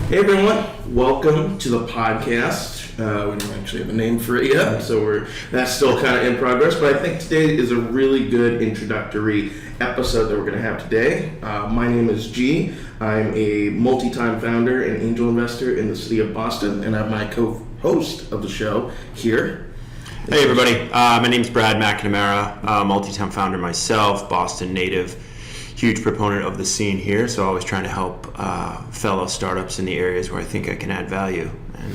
Hey everyone, welcome to the podcast. We don't actually have a name for it yet, so that's still kind of in progress, but I think today is a really good introductory episode that we're going to have today. My name is G. I'm a multi-time founder and angel investor in the city of Boston, and I'm my co-host of the show here. Hey everybody, my name's Brad McNAMARA, multi-time founder myself, Boston native. Huge proponent of the scene here, so always trying to help fellow startups in the areas where I think I can add value, and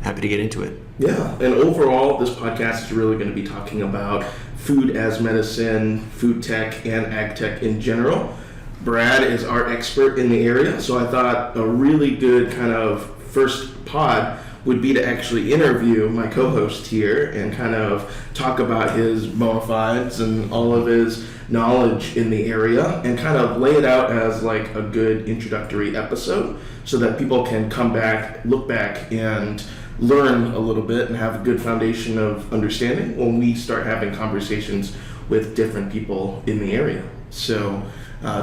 happy to get into it. Yeah, and overall, this podcast is really going to be talking about food as medicine, food tech, and ag tech in general. Brad is our expert in the area, so I thought a really good kind of first pod would be to actually interview my co-host here and kind of talk about his bona fides and all of his knowledge in the area and kind of lay it out as like a good introductory episode so that people can come back, look back, and learn a little bit and have a good foundation of understanding when we start having conversations with different people in the area. So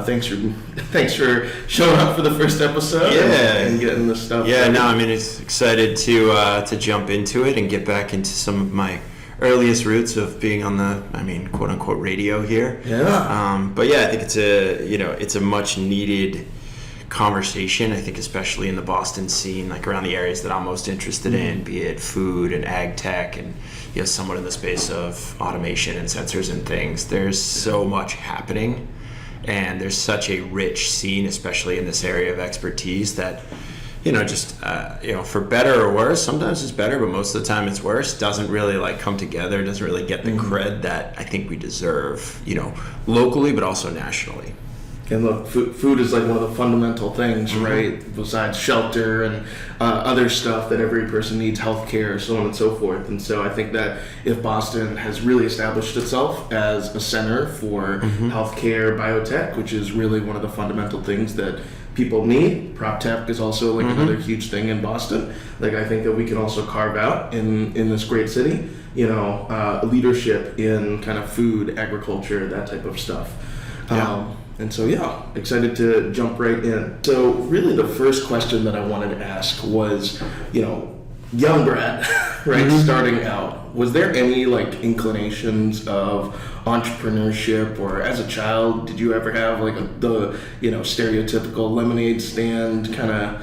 thanks for showing up for the first episode and getting this stuff. Yeah, no, I mean, it's excited to jump into it and get back into some of my earliest roots of being on the, quote unquote radio here. Yeah. But yeah, I think it's a much needed conversation. I think especially in the Boston scene, like around the areas that I'm most interested in, be it food and ag tech and somewhat in the space of automation and sensors and things. There's so much happening. And there's such a rich scene, especially in this area of expertise, that, for better or worse, sometimes it's better, but most of the time it's worse, doesn't really come together, doesn't really get the cred that I think we deserve, locally, but also nationally. And look, food is like one of the fundamental things, right? Besides shelter and other stuff that every person needs, healthcare, so on and so forth. And so I think that if Boston has really established itself as a center for healthcare, biotech, which is really one of the fundamental things that people need, prop tech is also another huge thing in Boston. I think that we can also carve out in this great city, leadership in kind of food, agriculture, that type of stuff. And so, excited to jump right in. So really the first question that I wanted to ask was, young Brad, right, starting out, was there any inclinations of entrepreneurship, or as a child, did you ever have the stereotypical lemonade stand kind of,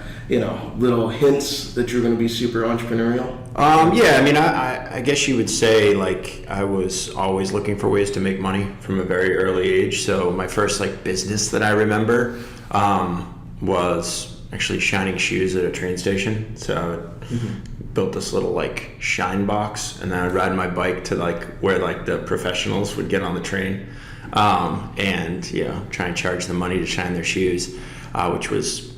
little hints that you're going to be super entrepreneurial? I guess you would say I was always looking for ways to make money from a very early age. So my first business that I remember was actually shining shoes at a train station. So I built this little shine box, and then I'd ride my bike to where the professionals would get on the train, and try and charge them money to shine their shoes, which was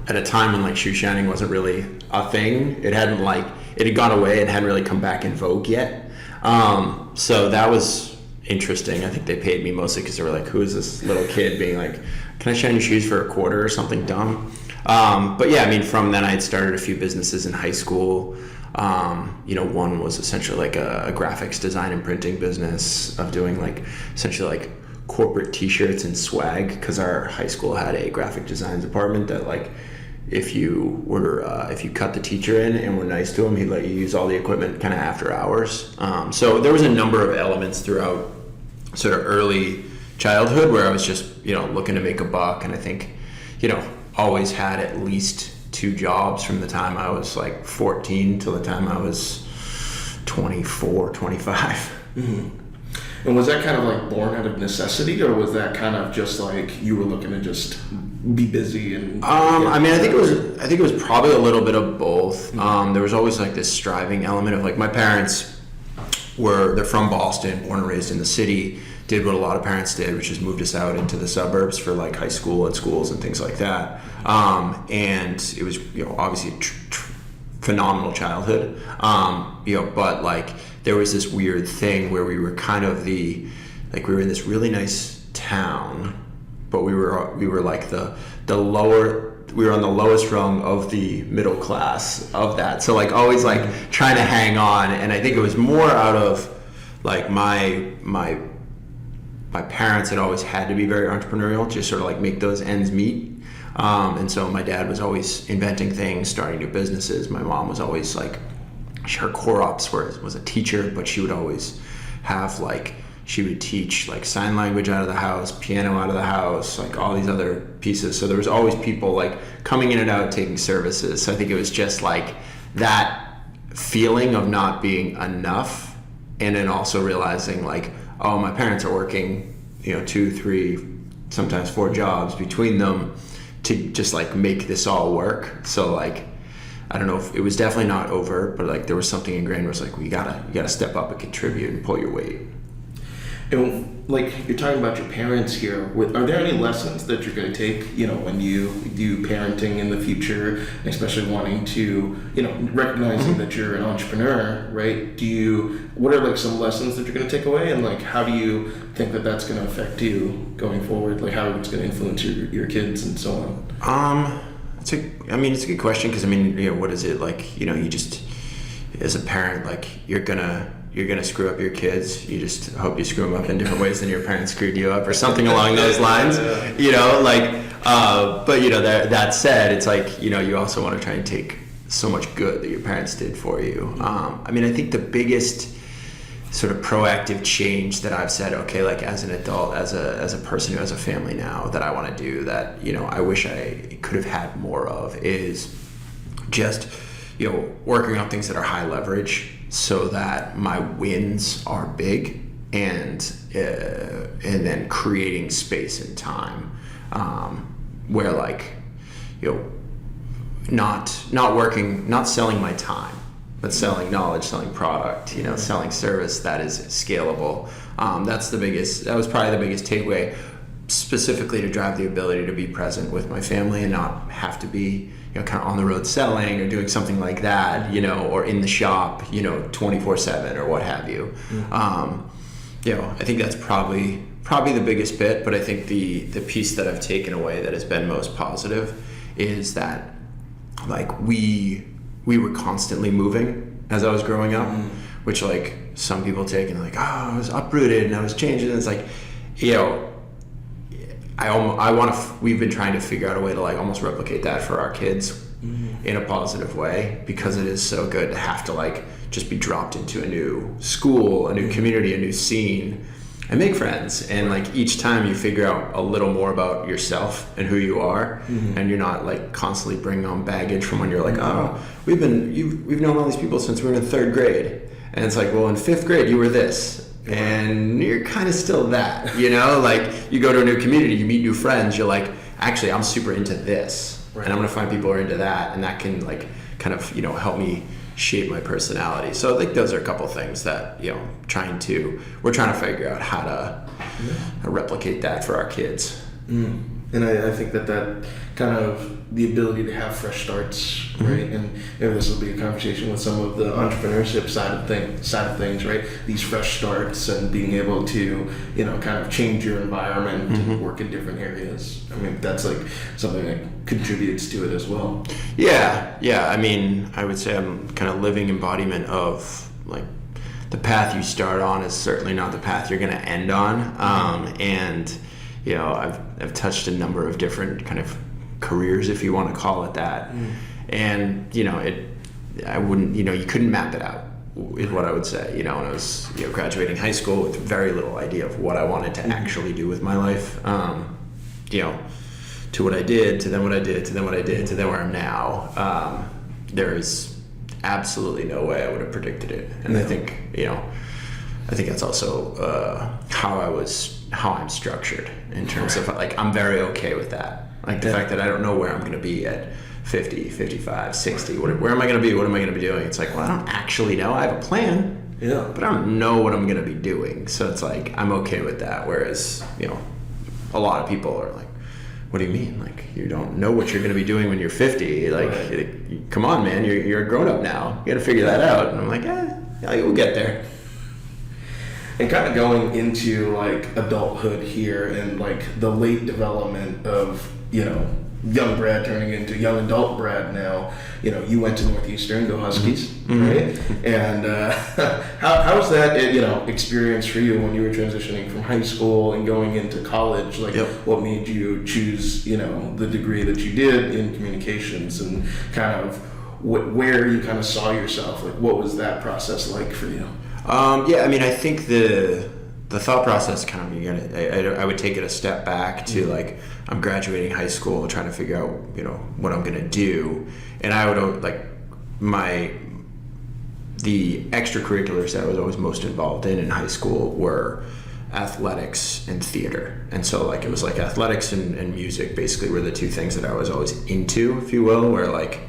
at a time when shoe shining wasn't really a thing. It had gone away and hadn't really come back in vogue yet. So that was interesting. I think they paid me mostly because they were who is this little kid being can I shine your shoes for a quarter or something dumb? But yeah, from then I had started a few businesses in high school. One was essentially a graphics design and printing business of doing essentially corporate t-shirts and swag, because our high school had a graphic design department that if you cut the teacher in and were nice to him, he'd let you use all the equipment kind of after hours. So there was a number of elements throughout sort of early childhood where I was just looking to make a buck, and I think always had at least 2 jobs from the time I was 14 till the time I was 24, 25. And was that kind of born out of necessity, or was that kind of just you were looking to just be busy and? I think it was probably a little bit of both. There was always this striving element of my parents they're from Boston, born and raised in the city, did what a lot of parents did, which is moved us out into the suburbs for high school and schools and things like that. And it was obviously a phenomenal childhood, but there was this weird thing where we were kind of we were in this really nice town, but we were the lower, we were on the lowest rung of the middle class of that. So always trying to hang on, and I think it was more out of my parents had always had to be very entrepreneurial, just sort of make those ends meet. And so my dad was always inventing things, starting new businesses. My mom was always like, her core ops was a teacher, but she would always have like, she would teach like sign language out of the house, piano out of the house, like all these other pieces. So there was always people like coming in and out, taking services. So I think it was just like that feeling of not being enough, and then also realizing like, oh, my parents are working, 2, 3, sometimes 4 jobs between them to just like make this all work. So like, I don't know if it was definitely not overt, but like there was something ingrained where it's like, well, you gotta step up and contribute and pull your weight. And like you're talking about your parents here, are there any lessons that you're going to take, when you do parenting in the future, especially wanting to, recognizing that you're an entrepreneur, right? What are like some lessons that you're going to take away, and like how do you think that that's going to affect you going forward? Like how it's going to influence your kids and so on? It's a good question, because what is it like? You just, as a parent, like you're gonna screw up your kids. You just hope you screw them up in different ways than your parents screwed you up, or something along those lines. But that said, it's like, you also want to try and take so much good that your parents did for you. I think the biggest sort of proactive change that I've said, okay, like as an adult, as a person who has a family now, that I want to do, that, I wish I could have had more of, is just, working on things that are high leverage, so that my wins are big, and then creating space and time, where like, not selling my time, but selling knowledge, selling product, selling service that is scalable. That was probably the biggest takeaway, specifically to drive the ability to be present with my family and not have to be, kind of on the road selling or doing something like that, or in the shop, 24/7 or what have you. I think that's probably the biggest bit, but I think the piece that I've taken away that has been most positive is that like we were constantly moving as I was growing up, which like some people take and like, oh, I was uprooted and I was changing. And it's like, we've been trying to figure out a way to like almost replicate that for our kids in a positive way, because it is so good to have to like just be dropped into a new school, a new community, a new scene, and make friends. And like each time you figure out a little more about yourself and who you are, and you're not like constantly bringing on baggage from when you're like, oh, we've known all these people since we were in 3rd grade, and it's like, well, in 5th grade you were this. And you're kind of still that, like you go to a new community, you meet new friends, you're like, actually, I'm super into this, right, and I'm going to find people who are into that, and that can like kind of, help me shape my personality. So I think those are a couple things that, we're trying to figure out how to replicate that for our kids. And I think that kind of the ability to have fresh starts, right? And maybe this will be a conversation with some of the entrepreneurship side of things, right? These fresh starts and being able to, kind of change your environment and work in different areas. That's like something that contributes to it as well. Yeah. I would say I'm kind of living embodiment of like the path you start on is certainly not the path you're going to end on. And I've touched a number of different kind of careers, if you want to call it that. And, I wouldn't, you couldn't map it out, is what I would say, when I was, graduating high school with very little idea of what I wanted to actually do with my life. To what I did, to then what I did, to then what I did, to then where I'm now. There is absolutely no way I would have predicted it. And I think that's also how I'm structured in terms of like, I'm very okay with that. Like the fact that I don't know where I'm going to be at 50, 55, 60. Where am I going to be? What am I going to be doing? It's like, well, I don't actually know. I have a plan, but I don't know what I'm going to be doing. So it's like, I'm okay with that. Whereas, a lot of people are like, what do you mean? Like, you don't know what you're going to be doing when you're 50. Like, come on, man, you're a grown up now. You got to figure that out. And I'm like, we'll get there. And kind of going into like adulthood here and like the late development of young Brad turning into young adult Brad now, you went to Northeastern, go Huskies, right? And how was that, experience for you when you were transitioning from high school and going into college? Like, what made you choose, the degree that you did in communications, and kind of where you kind of saw yourself? Like, what was that process like for you? I think the thought process kind of, I would take it a step back to like, I'm graduating high school, trying to figure out, what I'm going to do. And I would the extracurriculars that I was always most involved in high school were athletics and theater. And so like, it was like athletics and music basically were the two things that I was always into, if you will, where like,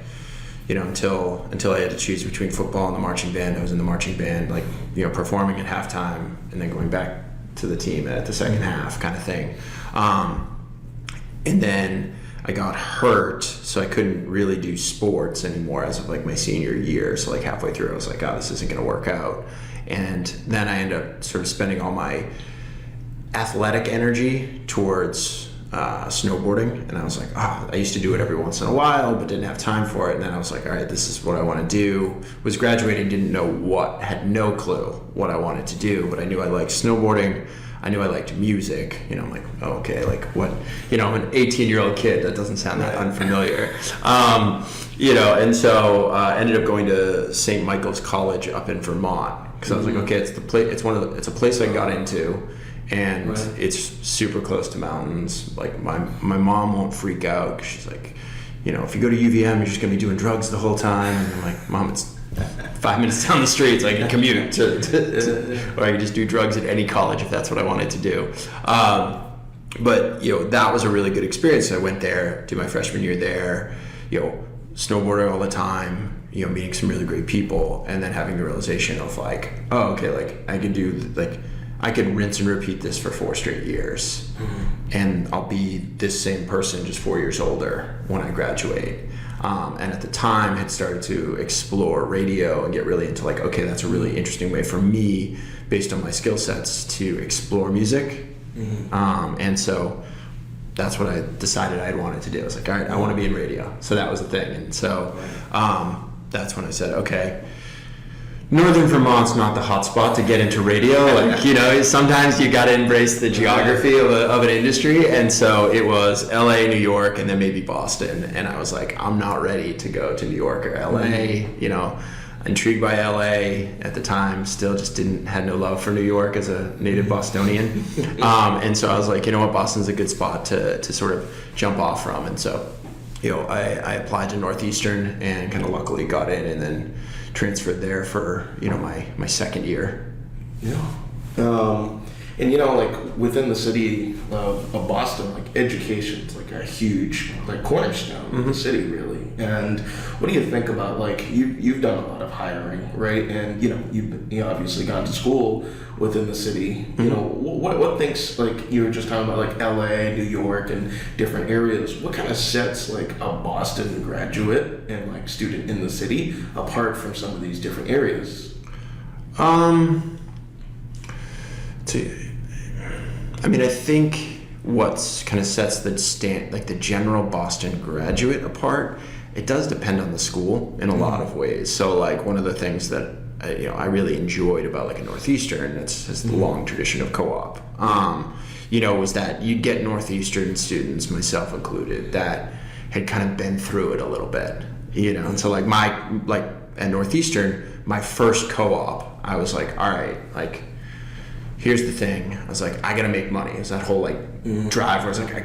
until I had to choose between football and the marching band, I was in the marching band, like, performing at halftime and then going back to the team at the second half kind of thing. And then I got hurt, so I couldn't really do sports anymore as of like my senior year. So like halfway through, I was like, this isn't going to work out. And then I ended up sort of spending all my athletic energy towards snowboarding, and I was like, I used to do it every once in a while, but didn't have time for it. And then I was like, all right, this is what I want to do. Was graduating, had no clue what I wanted to do, but I knew I liked snowboarding. I knew I liked music. I'm like, okay, like what? I'm an 18-year-old kid. That doesn't sound that unfamiliar. And so I ended up going to St. Michael's College up in Vermont, because I was like, okay, it's the place. It's a place I got into. And it's super close to mountains. Like my mom won't freak out, 'cause she's like, if you go to UVM, you're just gonna be doing drugs the whole time. And I'm like, Mom, it's 5 minutes down the street, so I can commute to or I can just do drugs at any college if that's what I wanted to do. But that was a really good experience. So I went there, did my freshman year there, snowboarding all the time, meeting some really great people, and then having the realization of like, okay, like I could rinse and repeat this for 4 straight years, and I'll be this same person just 4 years older when I graduate. And at the time had started to explore radio and get really into like, okay, that's a really interesting way for me, based on my skill sets, to explore music. And so that's what I decided I wanted to do. I was like, all right, I want to be in radio. So that was the thing. And so that's when I said, okay, Northern Vermont's not the hot spot to get into radio. Like, sometimes you got to embrace the geography of an industry. And so it was LA, New York, and then maybe Boston. And I was like, I'm not ready to go to New York or LA. Intrigued by LA at the time, still just had no love for New York as a native Bostonian. And so I was like, Boston's a good spot to sort of jump off from. And so, I applied to Northeastern and kind of luckily got in, and then transferred there for my second year. And like within the city of Boston, like education's like a huge like cornerstone of the city, really. And what do you think about, like, you've done a lot of hiring, right? And you've obviously gone to school within the city. What things, like you were just talking about, like LA, New York, and different areas. What kind of sets like a Boston graduate and like student in the city apart from some of these different areas? I think what's kind of sets the general Boston graduate apart, it does depend on the school in a lot of ways. So like one of the things that I really enjoyed about like a Northeastern, it's the long tradition of co-op, was that you'd get Northeastern students, myself included, that had kind of been through it a little bit, and so like at Northeastern, my first co-op, I was like, all right, like, here's the thing. I was like, I gotta make money. It's that whole like drive where I was like, I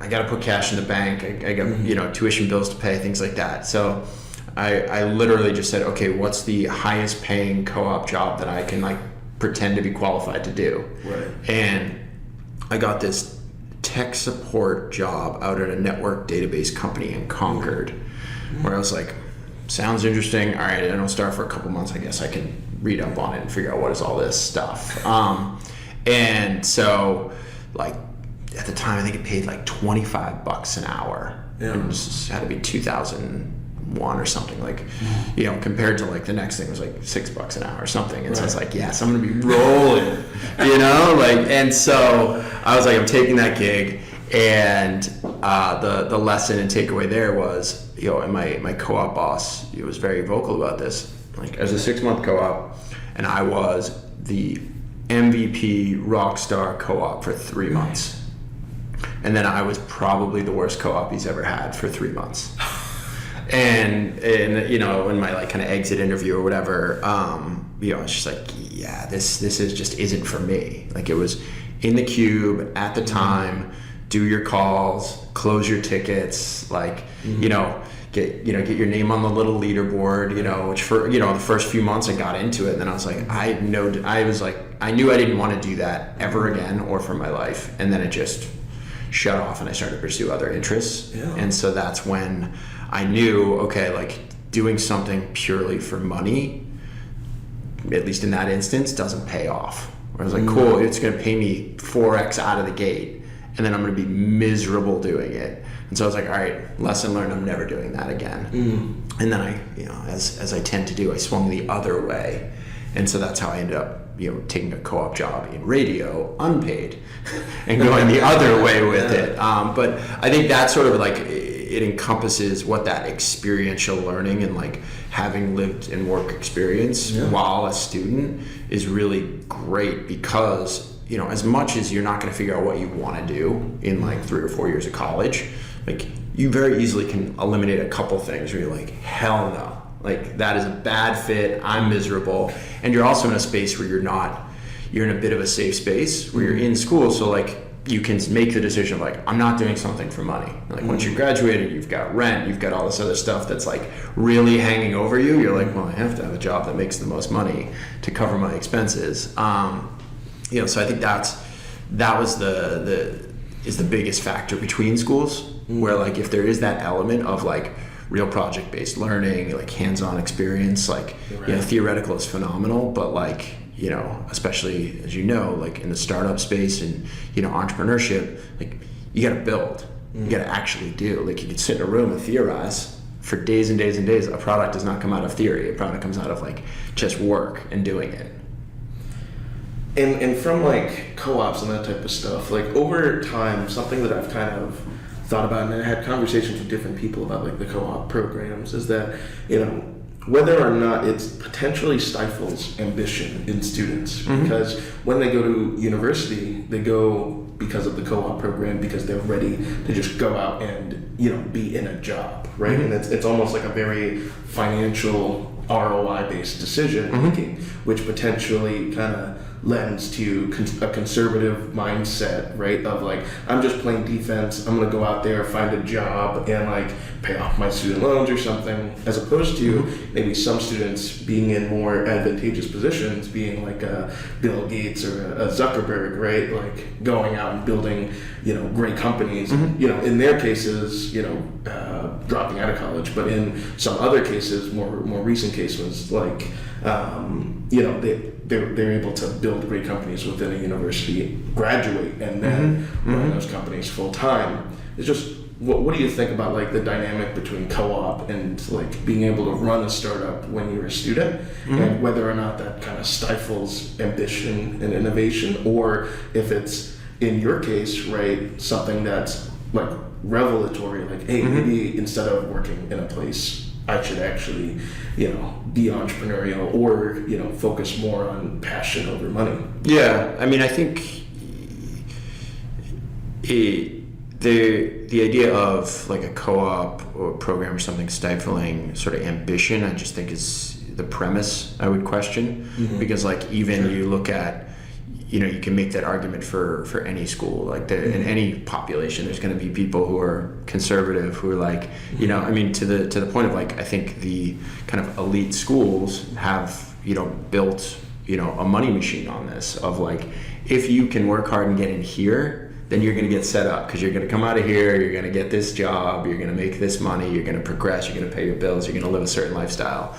gotta put cash in the bank. I got tuition bills to pay, things like that. So I literally just said, okay, what's the highest paying co-op job that I can like pretend to be qualified to do? Right. And I got this tech support job out at a network database company in Concord, where I was like, sounds interesting. All right, and I'll start for a couple months. I guess I can read up on it and figure out what is all this stuff. And so, like, at the time, I think it paid like $25 an hour. Yeah. And this had to be 2001 or something. Like, compared to like the next thing was like $6 an hour or something. And so I was like, yes, I'm gonna be rolling, like. And so I was like, I'm taking that gig. And the lesson and takeaway there was, and my co-op boss, he was very vocal about this. Like, as a 6-month co-op, and I was the MVP rock star co-op for 3 months. And then I was probably the worst co-op he's ever had for 3 months. And in my like kind of exit interview or whatever, it's just like, yeah, this isn't for me. Like, it was in the cube at the time, do your calls, close your tickets, like, get your name on the little leaderboard, which for, the first few months I got into it, and then I was like, I knew I didn't want to do that ever again or for my life. And then it just shut off and I started to pursue other interests. Yeah. And so that's when I knew, okay, like, doing something purely for money, at least in that instance, doesn't pay off. Where I was like, cool, it's going to pay me 4x out of the gate, and then I'm going to be miserable doing it. And so I was like, all right, lesson learned, I'm never doing that again. And then I, as I tend to do, I swung the other way. And so that's how I ended up, taking a co-op job in radio, unpaid, and going the other way with it. But I think that's sort of like, it encompasses what that experiential learning and like having lived and work experience while a student is really great, because as much as you're not going to figure out what you want to do in like 3 or 4 years of college, like, you very easily can eliminate a couple things where you're like, hell no, like, that is a bad fit, I'm miserable. And you're also in a space where you're in a bit of a safe space where you're in school, so like, you can make the decision of like, I'm not doing something for money. Like, once you graduated, you've got rent, you've got all this other stuff that's like really hanging over you. You're like, well, I have to have a job that makes the most money to cover my expenses. So I think that was the biggest factor between schools, where like, if there is that element of like real project-based learning, like hands-on experience, like, theoretical is phenomenal, but like, especially as like in the startup space and, entrepreneurship, like, you got to build, you got to actually do. Like, you could sit in a room and theorize for days and days and days. A product does not come out of theory. A product comes out of like just work and doing it. And from like co-ops and that type of stuff, like, over time, something that I've kind of thought about, and I had conversations with different people about like the co-op programs, is that, whether or not it potentially stifles ambition in students, because when they go to university, they go because of the co-op program, because they're ready to just go out and be in a job, right? And it's almost like a very financial ROI based decision making, which potentially kind of lends to a conservative mindset, right? Of like, I'm just playing defense, I'm gonna go out there, find a job, and like pay off my student loans or something, as opposed to maybe some students being in more advantageous positions, being like a Bill Gates or a Zuckerberg, right? Like, going out and building, great companies, in their cases, dropping out of college, but in some other cases, more recent cases, like, they're able to build great companies within a university, graduate, and then run those companies full time. It's just, what do you think about like the dynamic between co-op and like being able to run a startup when you're a student, and whether or not that kind of stifles ambition and innovation, or if it's, in your case, right, something that's like revelatory, like, hey, maybe instead of working in a place, I should actually, be entrepreneurial, or, focus more on passion over money. Yeah, I mean, I think the idea of like a co-op or program or something stifling sort of ambition, I just think is the premise I would question, because like, even you look at, you can make that argument for any school, like in any population, there's going to be people who are conservative, who are like, I mean, to the point of like, I think the kind of elite schools have, built, a money machine on this, of like, if you can work hard and get in here, then you're going to get set up, because you're going to come out of here, you're going to get this job, you're going to make this money, you're going to progress, you're going to pay your bills, you're going to live a certain lifestyle.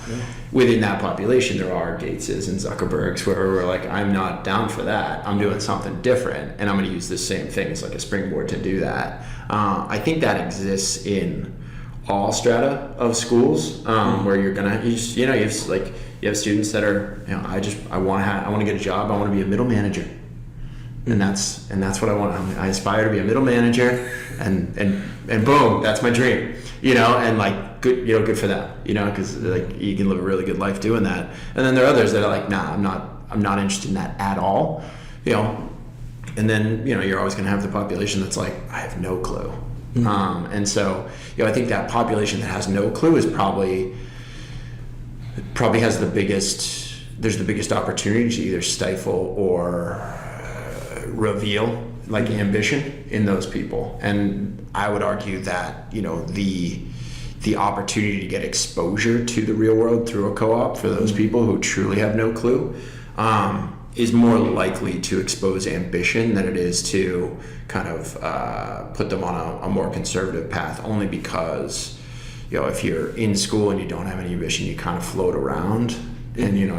Within that population, there are Gateses and Zuckerbergs where we're like, I'm not down for that, I'm doing something different, and I'm going to use this same thing as like a springboard to do that. I think that exists in all strata of schools, where you have students that are, I want to get a job, I want to be a middle manager. and that's what I want. I aspire to be a middle manager, and boom, that's my dream, and like good for them, because like you can live a really good life doing that. And then there are others that are like, nah, I'm not interested in that at all, and then you're always going to have the population that's like, I have no clue. And so I think that population that has no clue is probably has the biggest opportunity to either stifle or reveal like ambition in those people. And I would argue that the opportunity to get exposure to the real world through a co-op for those people who truly have no clue is more likely to expose ambition than it is to kind of put them on a more conservative path, only because if you're in school and you don't have any ambition, you kind of float around and you're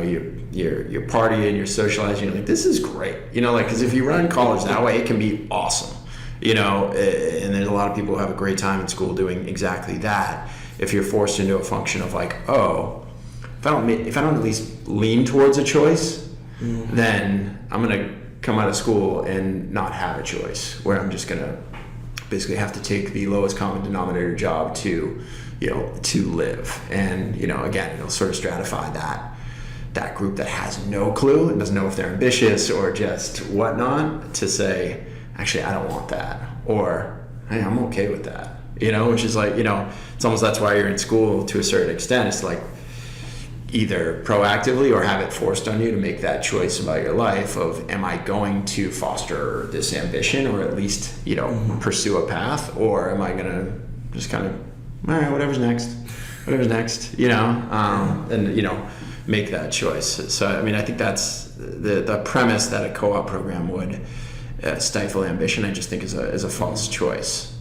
partying, you're socializing, you're like, this is great, because if you run college that way, it can be awesome, and there's a lot of people who have a great time in school doing exactly that. If you're forced into a function of like, oh, if I don't at least lean towards a choice, then I'm gonna come out of school and not have a choice, where I'm just gonna basically have to take the lowest common denominator job to live. And again, it'll sort of stratify that group that has no clue and doesn't know if they're ambitious or just whatnot, to say, actually, I don't want that, or hey, I'm okay with that, which is like, it's almost, that's why you're in school to a certain extent. It's like either proactively or have it forced on you to make that choice about your life of, am I going to foster this ambition or at least, pursue a path, or am I going to just kind of, all right, whatever's next, and, make that choice. So, I mean, I think that's the premise that a co-op program would stifle ambition, I just think is a false choice.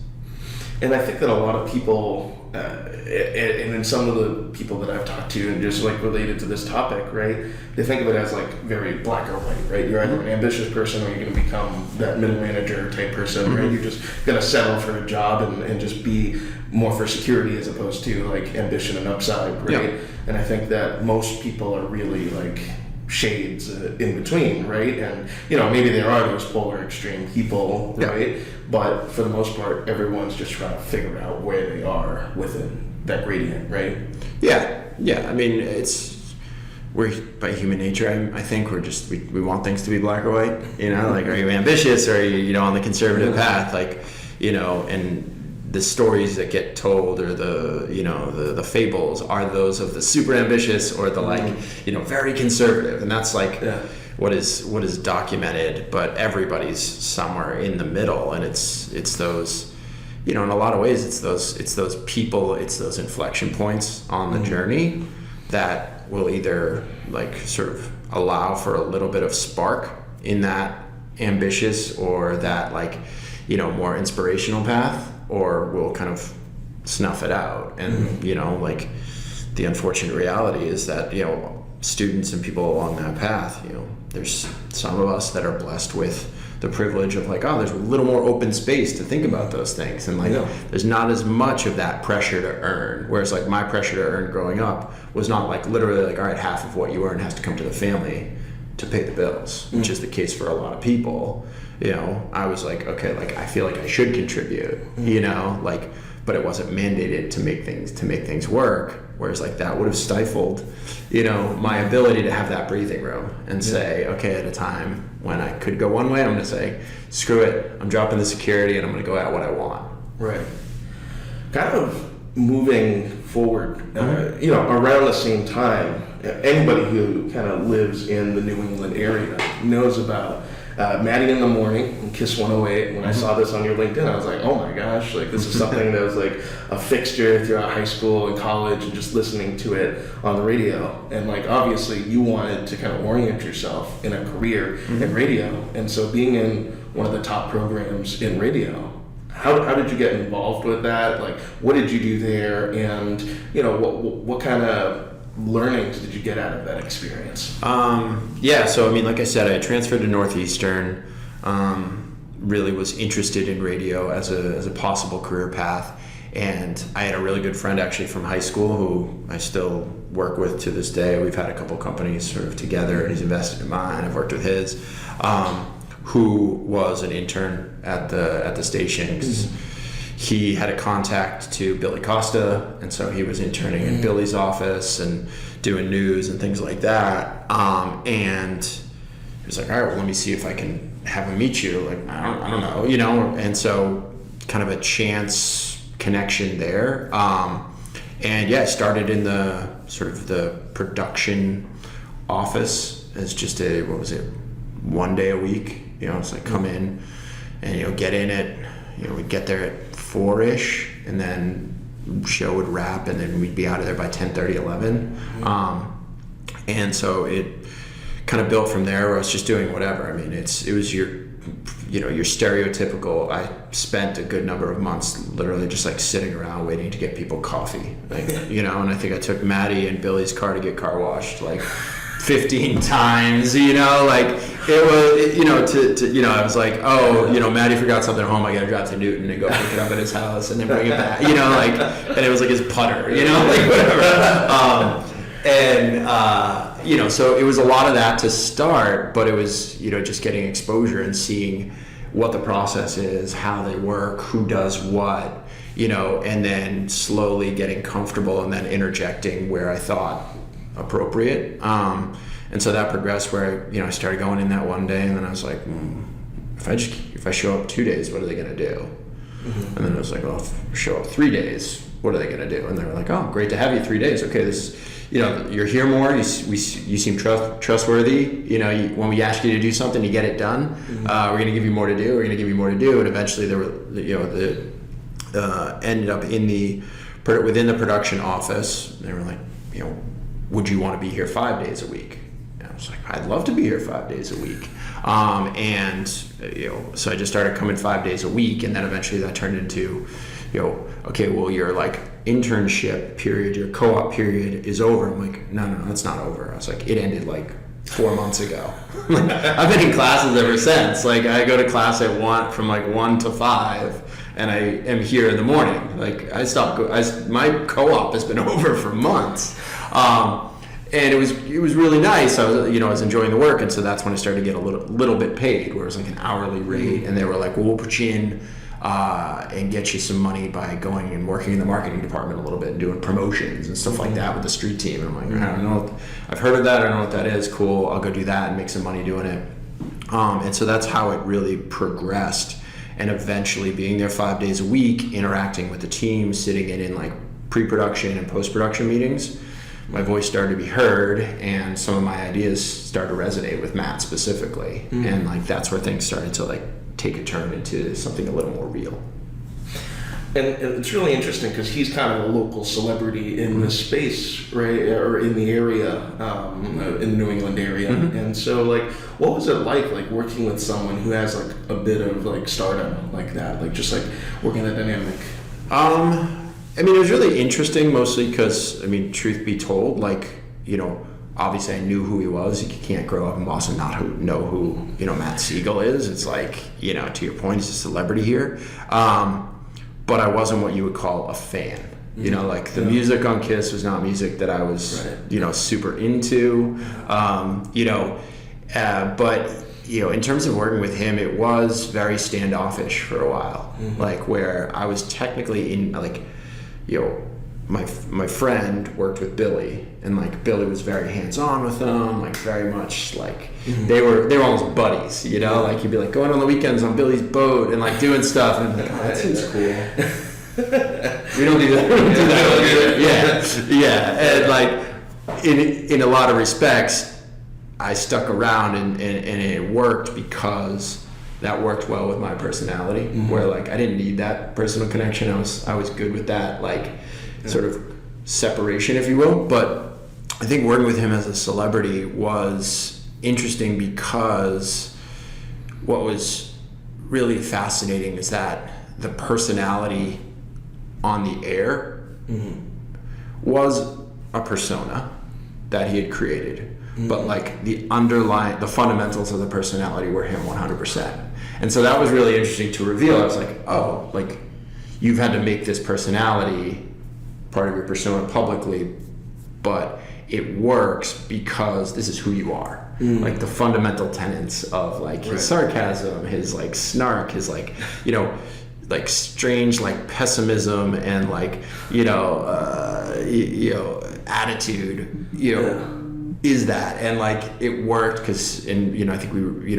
And I think that a lot of people, and in some of the people that I've talked to, and just like related to this topic, right, they think of it as like very black or white, right? You're either an ambitious person or you're going to become that middle manager type person, right? You're just going to settle for a job and just be more for security as opposed to like ambition and upside, right? Yeah. And I think that most people are really like shades in between, right? And maybe there are those polar extreme people, right? Yeah. But for the most part, everyone's just trying to figure out where they are within that gradient, right? Yeah. I mean, we're by human nature. I think we want things to be black or white. Like, are you ambitious or are you on the conservative path? Like, and the stories that get told or the fables are those of the super ambitious or the like, very conservative, and that's like what is documented. But everybody's somewhere in the middle, and it's those, in a lot of ways, it's those people, it's those inflection points on the journey that will either like sort of allow for a little bit of spark in that ambitious or that like more inspirational path, or will kind of snuff it out. And like the unfortunate reality is that students and people along that path, there's some of us that are blessed with the privilege of like, there's a little more open space to think about those things, and like there's not as much of that pressure to earn, whereas like my pressure to earn growing up was not like literally like, all right, half of what you earn has to come to the family to pay the bills, which is the case for a lot of people. I was like, okay, like I feel like I should contribute, like, but it wasn't mandated to make things work. Whereas like that would have stifled, my ability to have that breathing room and say, okay, at a time when I could go one way, I'm going to say, screw it, I'm dropping the security and I'm going to go at what I want. Right. Kind of moving forward, around the same time, anybody who kind of lives in the New England area knows about Maddie in the Morning and Kiss 108. When I saw this on your LinkedIn, I was like, oh my gosh, like this is something that was like a fixture throughout high school and college, and just listening to it on the radio. And like obviously you wanted to kind of orient yourself in a career in radio, and so being in one of the top programs in radio, how did you get involved with that? Like what did you do there, and what kind of learnings did you get out of that experience? So I mean, like I said, I transferred to Northeastern, really was interested in radio as a possible career path, and I had a really good friend actually from high school who I still work with to this day. We've had a couple companies sort of together, and he's invested in mine, I've worked with his, who was an intern at the station. 'Cause he had a contact to Billy Costa, and so he was interning in Billy's office and doing news and things like that. And he was like, all right, well, let me see if I can have him meet you. Like, I don't know, you know? And so kind of a chance connection there. And yeah, I started in the sort of the production office as just a, 1 day a week, you know, it's like come in and, you know, get in at, you know, we'd get there at 4-ish, and then show would wrap, and then we'd be out of there by 10:30, 11. And so it kind of built from there, where I was just doing whatever. I mean, it was your stereotypical. I spent a good number of months literally just like sitting around waiting to get people coffee, like, you know. And I think I took Maddie and Billy's car to get car washed like 15 times, you know, like it was, you know, I was like, oh, you know, Maddie forgot something at home, I gotta drive to Newton and go pick it up at his house and then bring it back, you know, like, and it was like his putter, you know, like whatever. You know, so it was a lot of that to start, but it was, you know, just getting exposure and seeing what the process is, how they work, who does what, you know, and then slowly getting comfortable and then interjecting where I thought appropriate. And so that progressed where, you know, I started going in that one day, and then I was like, if I show up 2 days, what are they going to do? And then I was like, well, if I show up 3 days, what are they going to do? And they were like, oh, great to have you 3 days. Okay, this is, you know, you're here more. You seem trustworthy. You know, when we ask you to do something, you get it done. We're going to give you more to do. We're going to give you more to do. And eventually, there were, you know, ended up within the production office. They were like, you know, would you want to be here 5 days a week? And I was like, I'd love to be here 5 days a week. And you know, so I just started coming 5 days a week, and then eventually that turned into, you know, okay, well, your like internship period, your co-op period is over. I'm like, no, that's not over. I was like, it ended like 4 months ago. Like, I've been in classes ever since. Like, I go to class from like 1 to 5, and I am here in the morning. Like, my co-op has been over for months. And it was really nice. I was enjoying the work, and so that's when I started to get a little bit paid, where it was like an hourly rate, and they were like, well, we'll put you in and get you some money by going and working in the marketing department a little bit and doing promotions and stuff like that with the street team. And I'm like, I don't know, I've heard of that, I don't know what that is. Cool, I'll go do that and make some money doing it. And so that's how it really progressed, and eventually being there 5 days a week, interacting with the team, sitting in like pre-production and post-production meetings. My voice started to be heard, and some of my ideas started to resonate with Matt specifically. And like that's where things started to like take a turn into something a little more real. And it's really interesting because he's kind of a local celebrity in this space, right, or in the area, in the New England area. And so, like, what was it like working with someone who has like a bit of like stardom like that, like just like working that dynamic? I mean, it was really interesting, mostly because, I mean, truth be told, like, you know, obviously I knew who he was. You can't grow up in Boston not know who, you know, Matt Siegel is. It's like, you know, to your point, he's a celebrity here. But I wasn't what you would call a fan. You know, like the music on Kiss was not music that I was, you know, super into. You know, but, you know, in terms of working with him, it was very standoffish for a while. Like where I was technically in, like, you know, my friend worked with Billy, and like Billy was very hands-on with them, like very much like they were almost buddies, you know, like he'd be like going on the weekends on Billy's boat and like doing stuff, and like, oh, that seems cool. We don't do that. Yeah. And like in a lot of respects, I stuck around and it worked because that worked well with my personality, where like I didn't need that personal connection. I was good with that, like sort of separation, if you will. But I think working with him as a celebrity was interesting because what was really fascinating is that the personality on the air was a persona that he had created, but like the fundamentals of the personality were him 100%. And so that was really interesting to reveal. I was like, oh, like you've had to make this personality part of your persona publicly but it works because this is who you are. Like the fundamental tenets of like his sarcasm, his like snark, his like, you know, like strange like pessimism and like, attitude, is that. And like it worked because, and I think we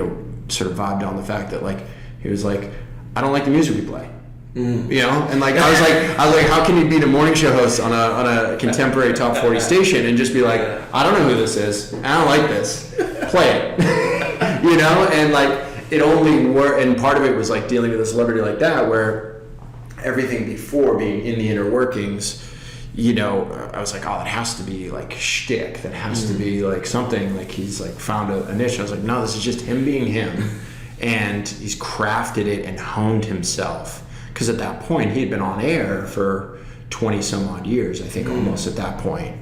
sort of vibed on the fact that like he was like, I don't like the music we play. And like I was like, how can you be the morning show host on a contemporary top 40 station and just be like, I don't know who this is, I don't like this, play it, and like it only worked. And part of it was like dealing with a celebrity like that, where everything before being in the inner workings, I was like, oh, it has to be like shtick, that has to be like something like he's like found a niche. I was like, no, this is just him being him, and he's crafted it and honed himself. Because at that point, he had been on air for 20 some odd years, I think, almost at that point.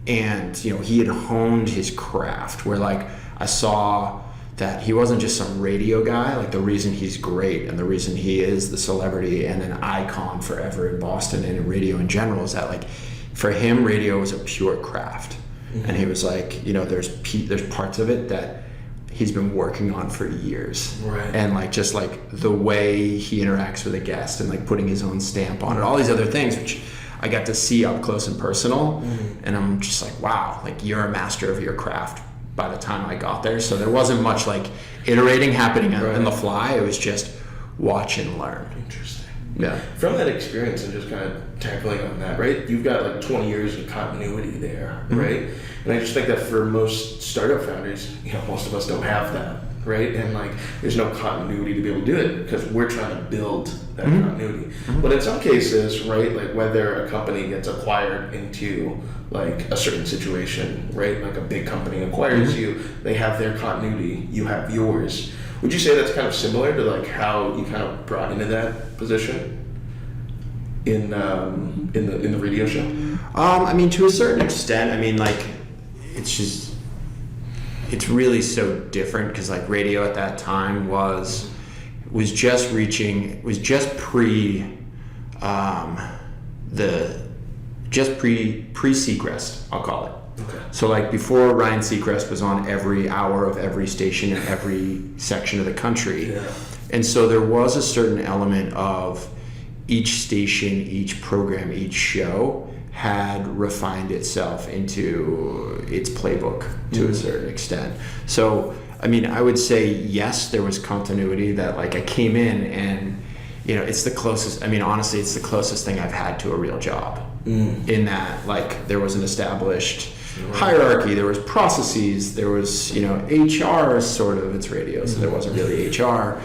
And, he had honed his craft, where like I saw that he wasn't just some radio guy. Like the reason he's great and the reason he is the celebrity and an icon forever in Boston and in radio in general is that like for him, radio was a pure craft. And he was like, there's parts of it that he's been working on for years, and like just like the way he interacts with a guest and like putting his own stamp on it, all these other things which I got to see up close and personal, and I'm just like, wow, like you're a master of your craft by the time I got there. So there wasn't much like iterating happening on the fly. It was just watch and learn. Interesting. Yeah. From that experience and just kind of tackling on that, right? You've got like 20 years of continuity there, right? And I just think that for most startup founders, most of us don't have that, right? And like, there's no continuity to be able to do it because we're trying to build that continuity. But in some cases, right, like whether a company gets acquired into like a certain situation, right? Like a big company acquires you, they have their continuity, you have yours. Would you say that's kind of similar to like how you kind of brought into that position in the radio show? I mean, to a certain extent. I mean, like it's really so different because like radio at that time was just pre Seacrest, I'll call it. Okay. So like before Ryan Seacrest was on every hour of every station in every section of the country. Yeah. And so there was a certain element of each station, each program, each show had refined itself into its playbook to a certain extent. So, I mean, I would say, yes, there was continuity that like I came in and, it's the closest, I mean, honestly, it's the closest thing I've had to a real job in that like there was an established hierarchy, there was processes, there was, HR sort of, it's radio, so there wasn't really HR,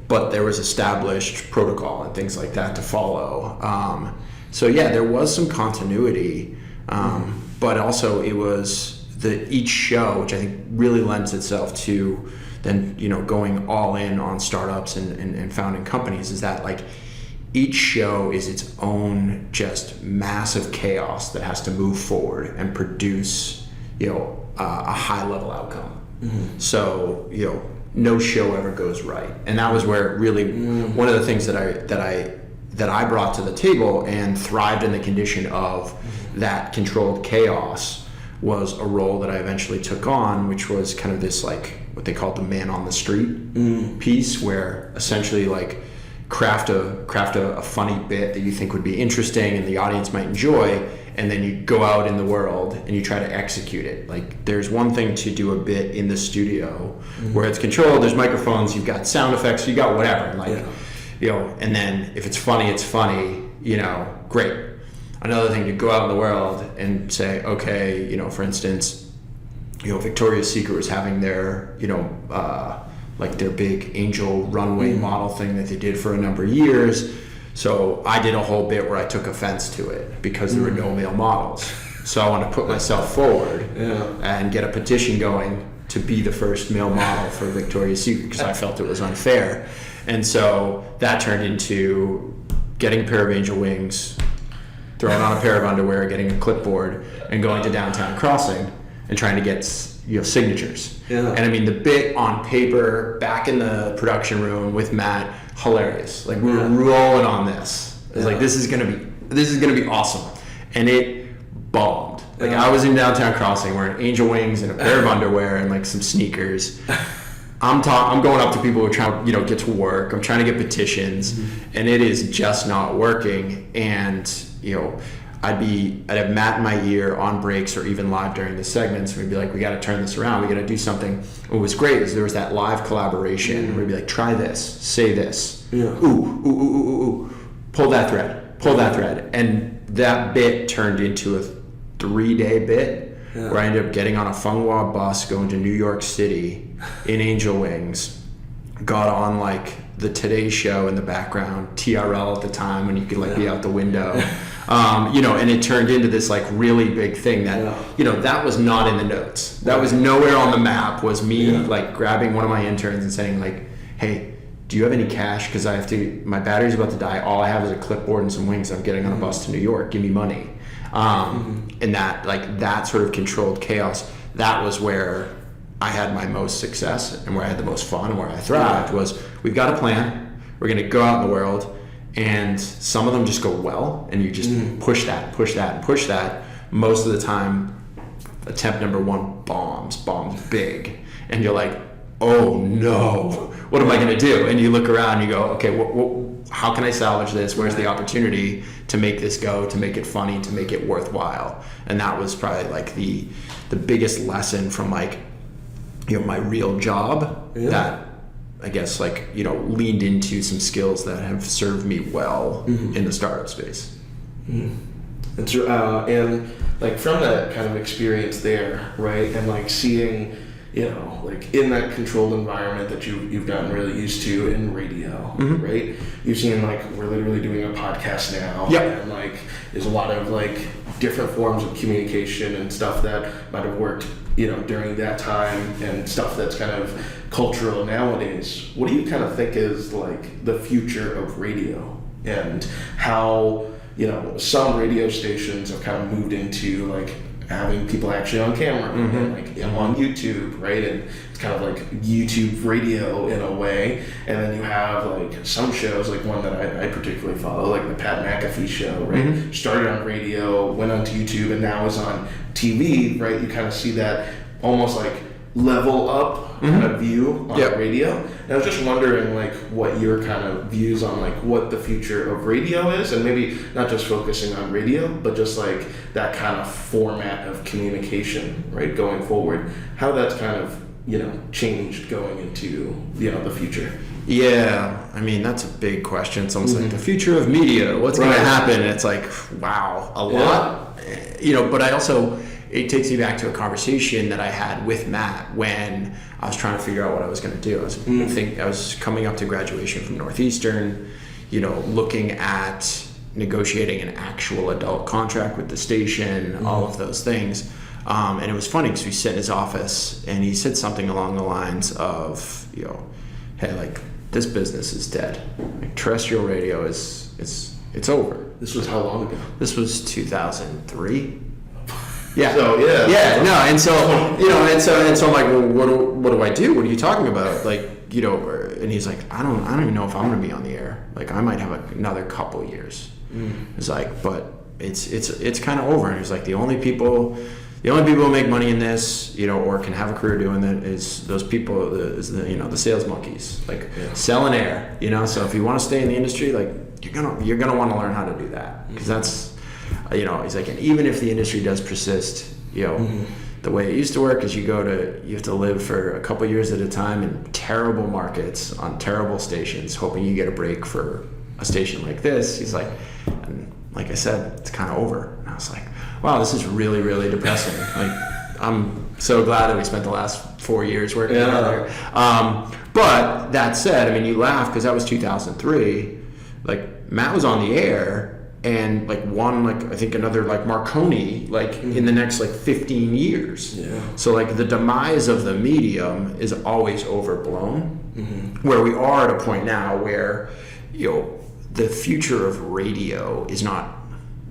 but there was established protocol and things like that to follow. So yeah, there was some continuity, but also it was each show, which I think really lends itself to then, going all in on startups and founding companies, is that like each show is its own just massive chaos that has to move forward and produce, a high level outcome. So, no show ever goes right. And that was where really one of the things that I brought to the table and thrived in the condition of that controlled chaos was a role that I eventually took on, which was kind of this like what they called the man on the street piece, where essentially like craft a funny bit that you think would be interesting and the audience might enjoy, and then you go out in the world and you try to execute it. Like there's one thing to do a bit in the studio where it's controlled, there's microphones, you've got sound effects, you got whatever, like and then if it's funny, great. Another thing to go out in the world and say, okay, for instance, Victoria's Secret was having their like their big angel runway model thing that they did for a number of years. So I did a whole bit where I took offense to it because there were no male models. So I want to put myself forward and get a petition going to be the first male model for Victoria's Secret because I felt it was unfair. And so that turned into getting a pair of angel wings, throwing on a pair of underwear, getting a clipboard, and going to downtown Crossing and trying to get signatures. And I mean, the bit on paper back in the production room with Matt, hilarious. Like we were rolling on this. It's like, this is gonna be this is going to be awesome. And it bombed. Like, I was in downtown Crossing wearing angel wings and a pair of underwear and like some sneakers. I'm going up to people who are trying to, get to work. I'm trying to get petitions, and it is just not working. And, I'd have Matt in my ear on breaks or even live during the segments, and we'd be like, we got to turn this around. We got to do something. What was great is there was that live collaboration. We'd be like, try this, say this. Yeah. Ooh. Pull that thread. And that bit turned into a 3-day bit where I ended up getting on a Funghua bus going to New York City in angel wings. Got on like the Today Show in the background, TRL at the time when you could like be out the window. And it turned into this like really big thing that, that was not in the notes. That was nowhere on the map, was me like grabbing one of my interns and saying like, hey, do you have any cash? Because my battery's about to die. All I have is a clipboard and some wings. I'm getting on a bus to New York. Give me money. And that sort of controlled chaos, that was where I had my most success and where I had the most fun and where I thrived. Was we've got a plan. We're going to go out in the world. And some of them just go well, and you just push that. Most of the time, attempt number 1 bombs big. And you're like, oh no, what am I going to do? And you look around and you go, okay, how can I salvage this? Where's the opportunity to make this go, to make it funny, to make it worthwhile? And that was probably like the biggest lesson from like, my real job that I guess like, leaned into some skills that have served me well in the startup space. And like from that kind of experience there, right? And like seeing, like in that controlled environment that you've gotten really used to in radio, right? You've seen like, we're literally doing a podcast now. And like, there's a lot of like different forms of communication and stuff that might have worked, during that time, and stuff that's kind of cultural nowadays. What do you kind of think is like the future of radio, and how, some radio stations have kind of moved into like having people actually on camera and like on YouTube, right? And it's kind of like YouTube radio in a way. And then you have like some shows, like one that I particularly follow, like the Pat McAfee show, right? Started on radio, went onto YouTube, and now is on TV, right? You kind of see that almost like level up kind of view on radio. And I was just wondering like what your kind of views on like what the future of radio is, and maybe not just focusing on radio, but just like that kind of format of communication, right, going forward, how that's kind of, changed going into, the future. Yeah, I mean, that's a big question. It's almost like the future of media, what's going to happen? And it's like, wow, a lot. But I also, it takes me back to a conversation that I had with Matt when I was trying to figure out what I was going to do. I was coming up to graduation from Northeastern, looking at negotiating an actual adult contract with the station, all of those things. And it was funny because we sit in his office and he said something along the lines of, hey, like, this business is dead. Like, terrestrial radio it's over. This was how long ago? This was 2003. Yeah. So and so I'm like, well, what do I do? What are you talking about? Like, and he's like, I don't even know if I'm gonna be on the air. Like, I might have another couple years. It's like, but it's kind of over. And he's like, the only people who make money in this, or can have a career doing that is those people, the sales monkeys, like selling air, So if you want to stay in the industry, like you're gonna want to learn how to do that, because that's, he's like, and even if the industry does persist, the way it used to work is you have to live for a couple years at a time in terrible markets on terrible stations, hoping you get a break for a station like this. He's like, and like I said, it's kind of over. And I was like, wow, this is really, really depressing. Like, I'm so glad that we spent the last 4 years working together. But that said, I mean, you laugh because that was 2003. Like, Matt was on the air and like won like I think another like Marconi like in the next like 15 years. So like the demise of the medium is always overblown. Where we are at a point now where the future of radio is not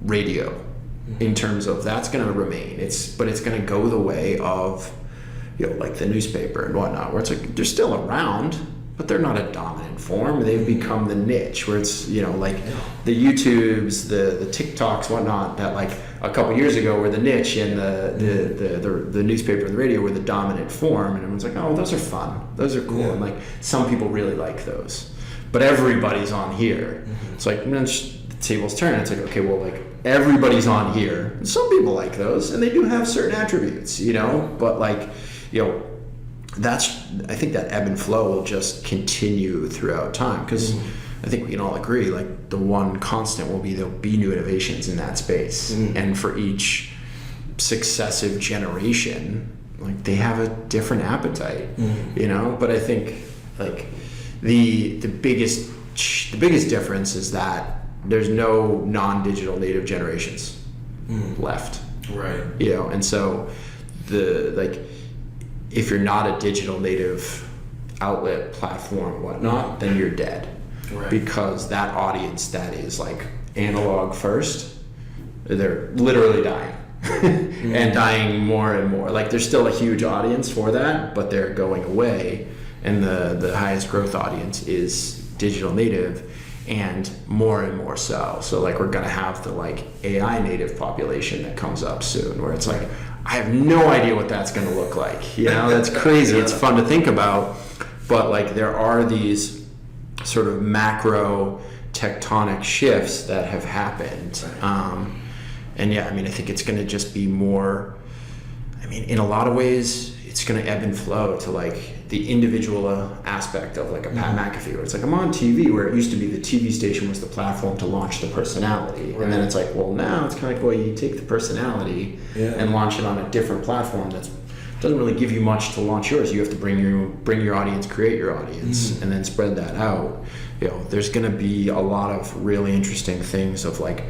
radio in terms of that's going to remain. But it's going to go the way of like the newspaper and whatnot, where it's like they're still around, but they're not a dominant form. They've become the niche where it's, you know, like the YouTubes, the TikToks, whatnot, that like a couple years ago were the niche, and the newspaper and the radio were the dominant form. And everyone's like, oh, those are fun. Those are cool. And like some people really like those. But everybody's on here. It's like, the tables turn. It's like, okay, well, like everybody's on here. Some people like those, and they do have certain attributes, you know. But like, you know, I think that ebb and flow will just continue throughout time, because I think we can all agree, like the one constant will be there'll be new innovations in that space, and for each successive generation, like they have a different appetite, you know. But I think like the biggest difference is that there's no non-digital native generations left, right? You know, and so if you're not a digital native outlet, platform, whatnot, then you're dead, right? Because that audience that is like analog first, they're literally dying. And dying more and more. Like there's still a huge audience for that, but they're going away. And the highest growth audience is digital native, and more so. So like we're gonna have the like AI native population that comes up soon, where it's like, I have no idea what that's gonna look like. You know, that's crazy. It's fun to think about, but like there are these sort of macro tectonic shifts that have happened. And yeah, I mean, I think it's gonna just be more, I mean, in a lot of ways, it's gonna ebb and flow to like the individual aspect of like a Pat McAfee, where it's like, I'm on TV, where it used to be the TV station was the platform to launch the personality. Right. And then it's like, well, now it's kind of like, well, you take the personality and launch it on a different platform that doesn't really give you much to launch yours. You have to bring your audience, create your audience, and then spread that out. You know, there's going to be a lot of really interesting things of like,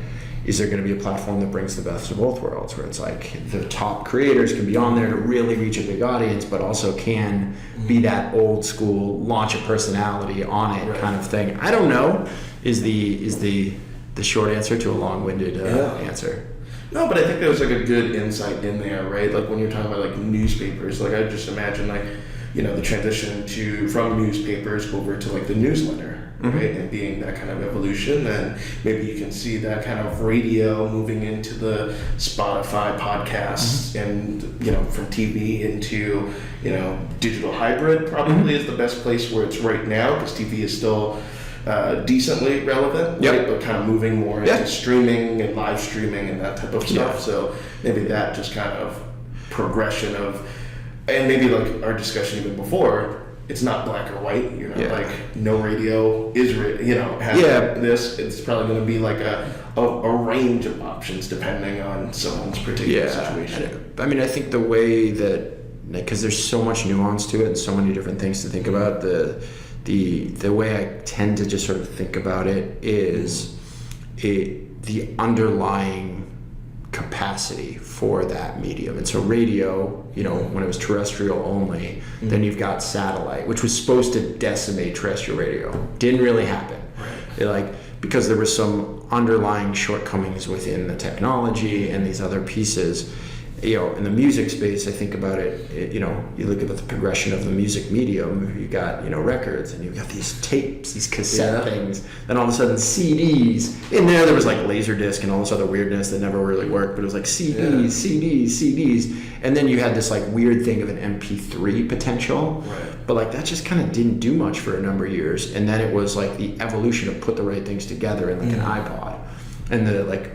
is there going to be a platform that brings the best of both worlds, where it's like the top creators can be on there to really reach a big audience, but also can be that old school launch a personality on it kind of thing? I don't know, is the short answer to a long-winded answer. No, but I think there was like a good insight in there, right? Like when you're talking about like newspapers, like I just imagine like, you know, the transition from newspapers over to like the newsletter. Right, and being that kind of evolution, and maybe you can see that kind of radio moving into the Spotify podcasts, and you know, from TV into, you know, digital hybrid probably is the best place where it's right now, because TV is still decently relevant, right? But kind of moving more into streaming and live streaming and that type of stuff. So maybe that just kind of progression of, and maybe like our discussion even before, it's not black or white, you know, like no radio is, you know, has this. It's probably going to be like a range of options depending on someone's particular situation. I mean, I think the way that, because there's so much nuance to it and so many different things to think about, the way I tend to just sort of think about it is the underlying capacity for that medium. And so radio, you know, when it was terrestrial only, then you've got satellite, which was supposed to decimate terrestrial radio. Didn't really happen. Because there were some underlying shortcomings within the technology and these other pieces. You know, in the music space, I think about it, you know, you look at the progression of the music medium, you got, you know, records, and you've got these tapes, these cassette things, then all of a sudden CDs. In there was like Laserdisc and all this other weirdness that never really worked, but it was like CDs. And then you had this like weird thing of an MP3 potential, but like that just kind of didn't do much for a number of years. And then it was like the evolution of put the right things together in like an iPod, and the like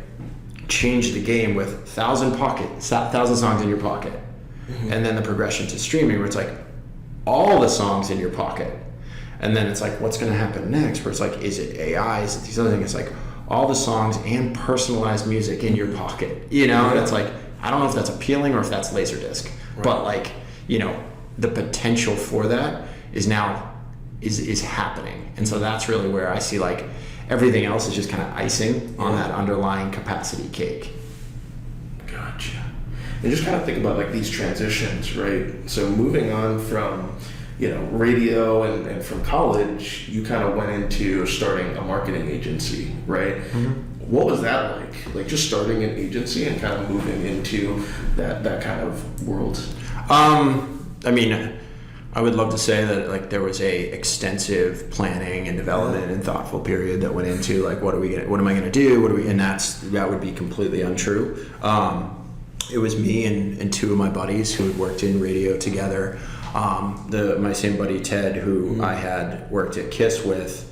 change the game with 1,000 songs in your pocket, and then the progression to streaming, where it's like all the songs in your pocket, and then it's like, what's going to happen next? Where it's like, is it AI? Is it these other things? It's like all the songs and personalized music in your pocket. You know, and it's like, I don't know if that's appealing or if that's Laserdisc, but like, you know, the potential for that is now is happening, and so that's really where I see like. Everything else is just kind of icing on that underlying capacity cake. Gotcha. And just kind of think about like these transitions, right? So moving on from, you know, radio and from college, you kind of went into starting a marketing agency, right? What was that like? Like just starting an agency and kind of moving into that kind of world? I mean, I would love to say that like there was a extensive planning and development and thoughtful period that went into like what am I going to do, and that would be completely untrue. It was me and two of my buddies who had worked in radio together. My same buddy Ted, who I had worked at KISS with,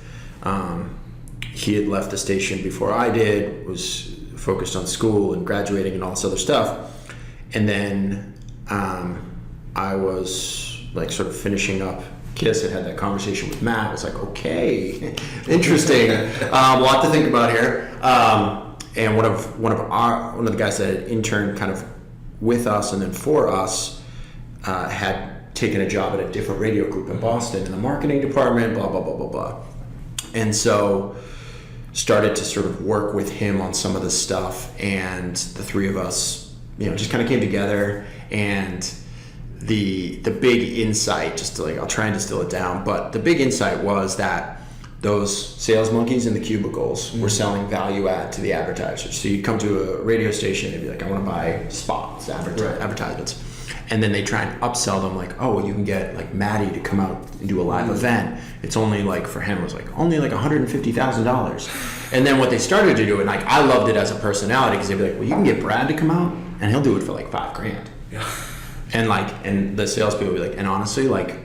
he had left the station before I did, was focused on school and graduating and all this other stuff, and then I was like sort of finishing up KISS and had that conversation with Matt. I was like, okay, interesting. A lot to think about here. And one of the guys that had interned kind of with us and then for us had taken a job at a different radio group in Boston in the marketing department, blah, blah, blah, blah, blah. And so started to sort of work with him on some of this stuff, and the three of us, just kind of came together. And the big insight, just to I'll try and distill it down, but the big insight was that those sales monkeys in the cubicles were selling value add to the advertisers. So you'd come to a radio station and be like, I want to buy spots, advertisements. And then they try and upsell them like, oh, well, you can get like Maddie to come out and do a live event. It's only like, for him, it was like only like $150,000. And then what they started to do, and like I loved it as a personality, because they'd be like, well, you can get Brad to come out and he'll do it for like $5,000. Yeah. And the salespeople would be like, and honestly, like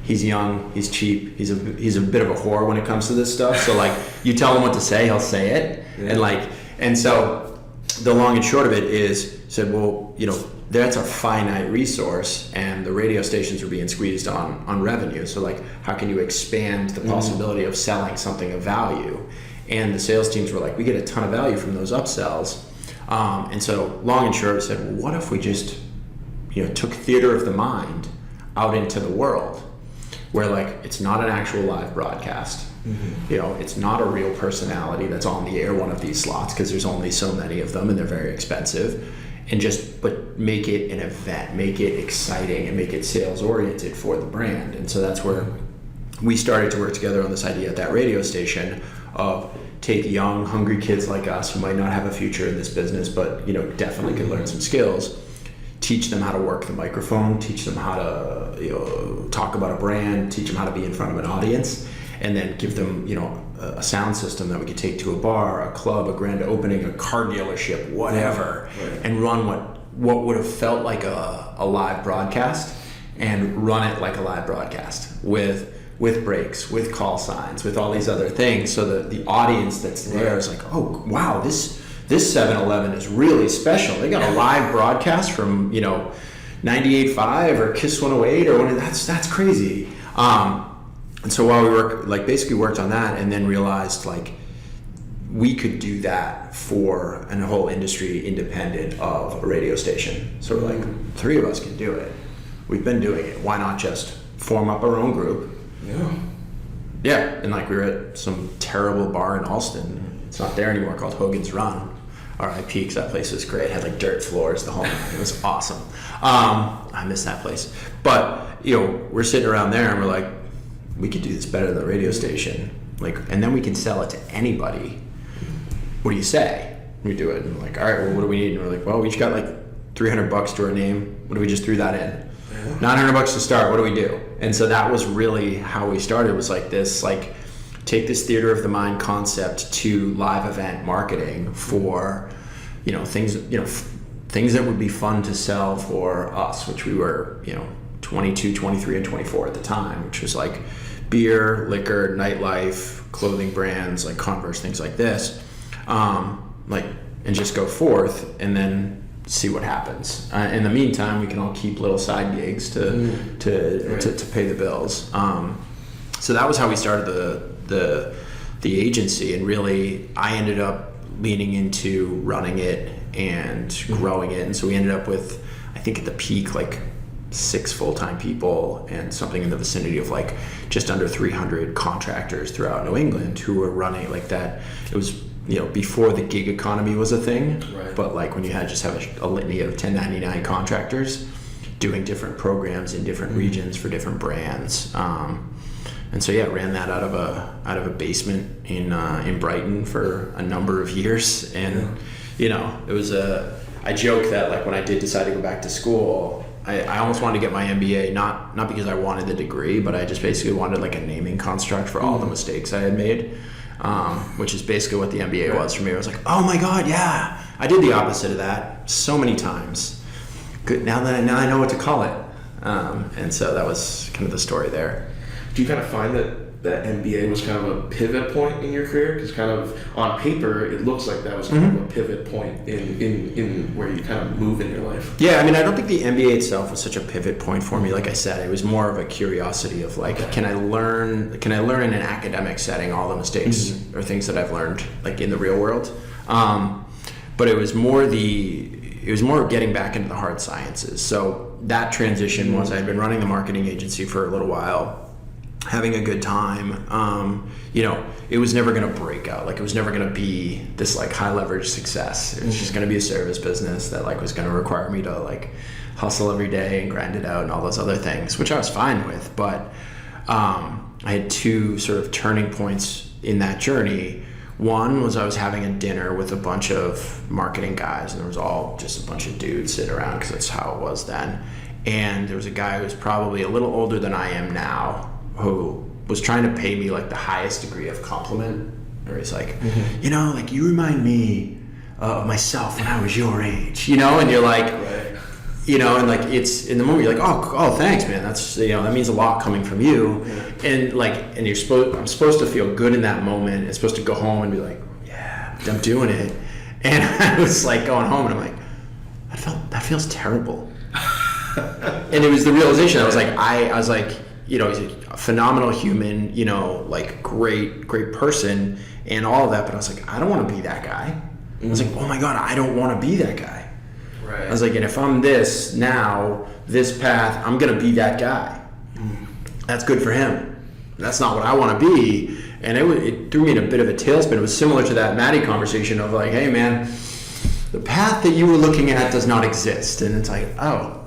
he's young, he's cheap, he's a bit of a whore when it comes to this stuff. So like you tell him what to say, he'll say it. Yeah. And so the long and short of it is, said, well, that's a finite resource, and the radio stations are being squeezed on revenue. So like, how can you expand the possibility of selling something of value? And the sales teams were like, we get a ton of value from those upsells. And so long and short, I said, well, what if we just, took theater of the mind out into the world, where like it's not an actual live broadcast. Mm-hmm. It's not a real personality that's on the air one of these slots, because there's only so many of them and they're very expensive. But make it an event, make it exciting, and make it sales oriented for the brand. And so that's where we started to work together on this idea at that radio station of take young, hungry kids like us who might not have a future in this business, but definitely could learn some skills, teach them how to work the microphone, teach them how to talk about a brand, teach them how to be in front of an audience, and then give them a sound system that we could take to a bar, a club, a grand opening, a car dealership, whatever, and run what would have felt like a live broadcast, and run it like a live broadcast with breaks, with call signs, with all these other things, so that the audience that's there is like, oh wow, this 7-Eleven is really special. They got a live broadcast from 98.5 or KISS 108 or one. That's crazy. And so while we basically worked on that, and then realized like we could do that for a whole industry independent of a radio station. So we're like, three of us can do it. We've been doing it. Why not just form up our own group? Yeah. And like we were at some terrible bar in Alston. It's not there anymore, called Hogan's Run. R.I.P. because that place was great. It had like dirt floors, the whole night. It was awesome. I miss that place. But we're sitting around there and we're like, we could do this better than the radio station, and then we can sell it to anybody. What do you say? We do it, and we're like, all right, well, what do we need? And we're like, well, we each got like $300 to our name. What do we just threw that in? $900 to start. What do we do? And so that was really how we started. Was like this, take this theater of the mind concept to live event marketing for, things that would be fun to sell for us, which we were, 22, 23, and 24 at the time, which was like beer, liquor, nightlife, clothing brands like Converse, things like this, and just go forth and then see what happens. In the meantime, we can all keep little side gigs to pay the bills. So that was how we started the agency, and really I ended up leaning into running it and growing it. And so we ended up with, I think at the peak, like 6 full-time people and something in the vicinity of like just under 300 contractors throughout New England who were running like that. It was, before the gig economy was a thing, right. But like when you had a litany of 1099 contractors doing different programs in different regions for different brands. And so ran that out of a basement in Brighton for a number of years. And it was I joke that like when I did decide to go back to school, I almost wanted to get my MBA, not because I wanted the degree, but I just basically wanted like a naming construct for all the mistakes I had made, which is basically what the MBA was for me. I was like, oh my God, yeah. I did the opposite of that so many times. Good. Now I know what to call it. And so that was kind of the story there. Do you kind of find that MBA was kind of a pivot point in your career? Because kind of on paper, it looks like that was kind of a pivot point in where you kind of move in your life. Yeah, I mean, I don't think the MBA itself was such a pivot point for me. Like I said, it was more of a curiosity of like, can I learn in an academic setting all the mistakes or things that I've learned like in the real world? But it was more getting back into the hard sciences. So that transition was, I had been running the marketing agency for a little while, having a good time. It was never going to break out. Like, it was never going to be this like high leverage success. It was just going to be a service business that like was going to require me to like hustle every day and grind it out and all those other things, which I was fine with. But I had two sort of turning points in that journey. One was I was having a dinner with a bunch of marketing guys, and there was all just a bunch of dudes sitting around because that's how it was then. And there was a guy who was probably a little older than I am now, who was trying to pay me like the highest degree of compliment. Or he's like, like you remind me of myself when I was your age, and you're like, and like it's in the moment you're like, oh, thanks, man. That's that means a lot coming from you, and like, and I'm supposed to feel good in that moment. It's supposed to go home and be like, yeah, I'm doing it. And I was like going home and I'm like, that feels terrible. And it was the realization. I was like, he's a phenomenal human, like great person and all of that. But I was like, I don't want to be that guy. I was like, oh my God, I don't want to be that guy. Right. I was like, and if I'm this path, I'm going to be that guy. That's good for him. That's not what I want to be. And it threw me in a bit of a tailspin. It was similar to that Maddie conversation of like, hey man, the path that you were looking at does not exist. And it's like, oh,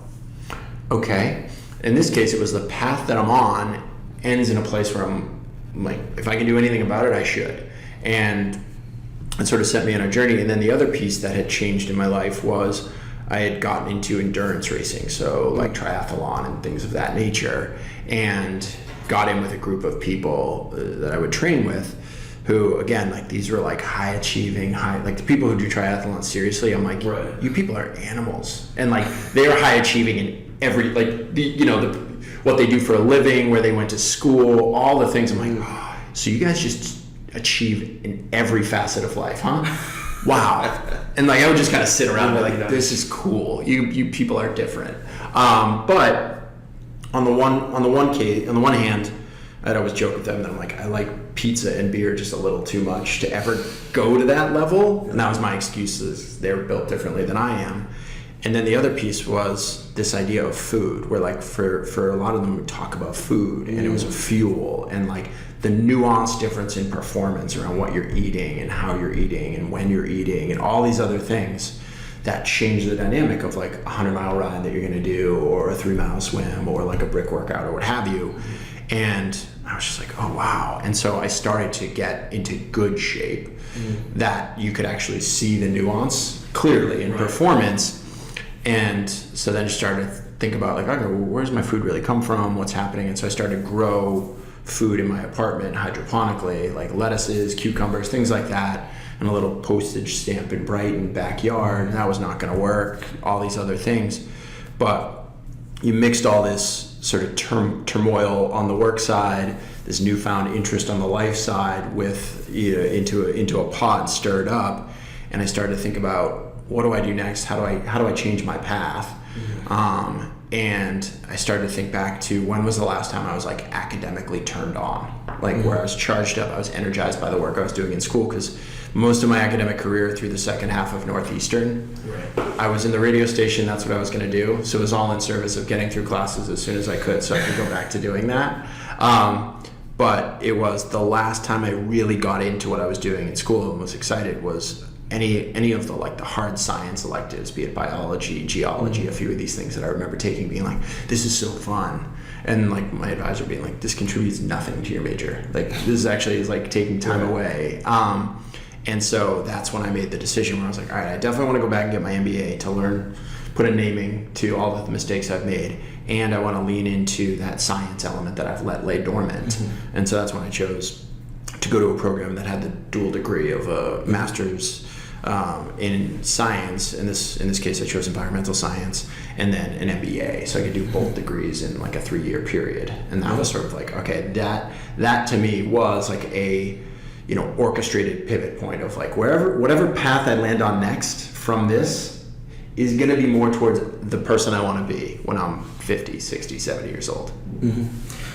okay. In this case, it was the path that I'm on ends in a place where I'm like, if I can do anything about it, I should. And it sort of set me on a journey. And then the other piece that had changed in my life was I had gotten into endurance racing, so like triathlon and things of that nature, and got in with a group of people that I would train with who, again, like these were like high achieving, like the people who do triathlon seriously, I'm like, you people are animals. And like they are high achieving in every, like, what they do for a living, where they went to school, all the things. I'm like, so you guys just achieve in every facet of life, huh? Wow. And like I would just kind of sit around and be like, this is cool. You people are different. But on the one hand, I'd always joke with them that I'm like, I like pizza and beer just a little too much to ever go to that level. And that was my excuses. They were built differently than I am. And then the other piece was this idea of food, where like for a lot of them we talk about food and it was a fuel, and like the nuanced difference in performance around what you're eating and how you're eating and when you're eating and all these other things that change the dynamic of like a 100-mile ride that you're going to do, or a 3-mile swim, or like a brick workout or what have you. And I was just like, oh wow. And so I started to get into good shape that you could actually see the nuance clearly in performance. And so then I started to think about like, okay, well, where's my food really come from? What's happening? And so I started to grow food in my apartment hydroponically, like lettuces, cucumbers, things like that, and a little postage stamp in Brighton backyard. And that was not going to work, all these other things. But you mixed all this sort of turmoil on the work side, this newfound interest on the life side with into a pot and stirred up. And I started to think about, what do I do next? How do I change my path? And I started to think back to when was the last time I was like academically turned on, like where I was charged up, I was energized by the work I was doing in school, because most of my academic career through the second half of Northeastern, I was in the radio station. That's what I was going to do. So it was all in service of getting through classes as soon as I could, so I could go back to doing that. But it was the last time I really got into what I was doing in school and was excited was any of the like the hard science electives, be it biology, geology, a few of these things that I remember taking, being like, this is so fun. And like my advisor being like, this contributes nothing to your major. Like this actually is like taking time away. And so that's when I made the decision where I was like, all right, I definitely want to go back and get my MBA to learn put a naming to all of the mistakes I've made, and I want to lean into that science element that I've let lay dormant. And so that's when I chose to go to a program that had the dual degree of a master's in science. In this case, I chose environmental science, and then an MBA, so I could do both degrees in like a 3-year period. And that was sort of like, okay, that to me was like a orchestrated pivot point of like whatever path I land on next from this is going to be more towards the person I want to be when I'm 50, 60, 70 years old.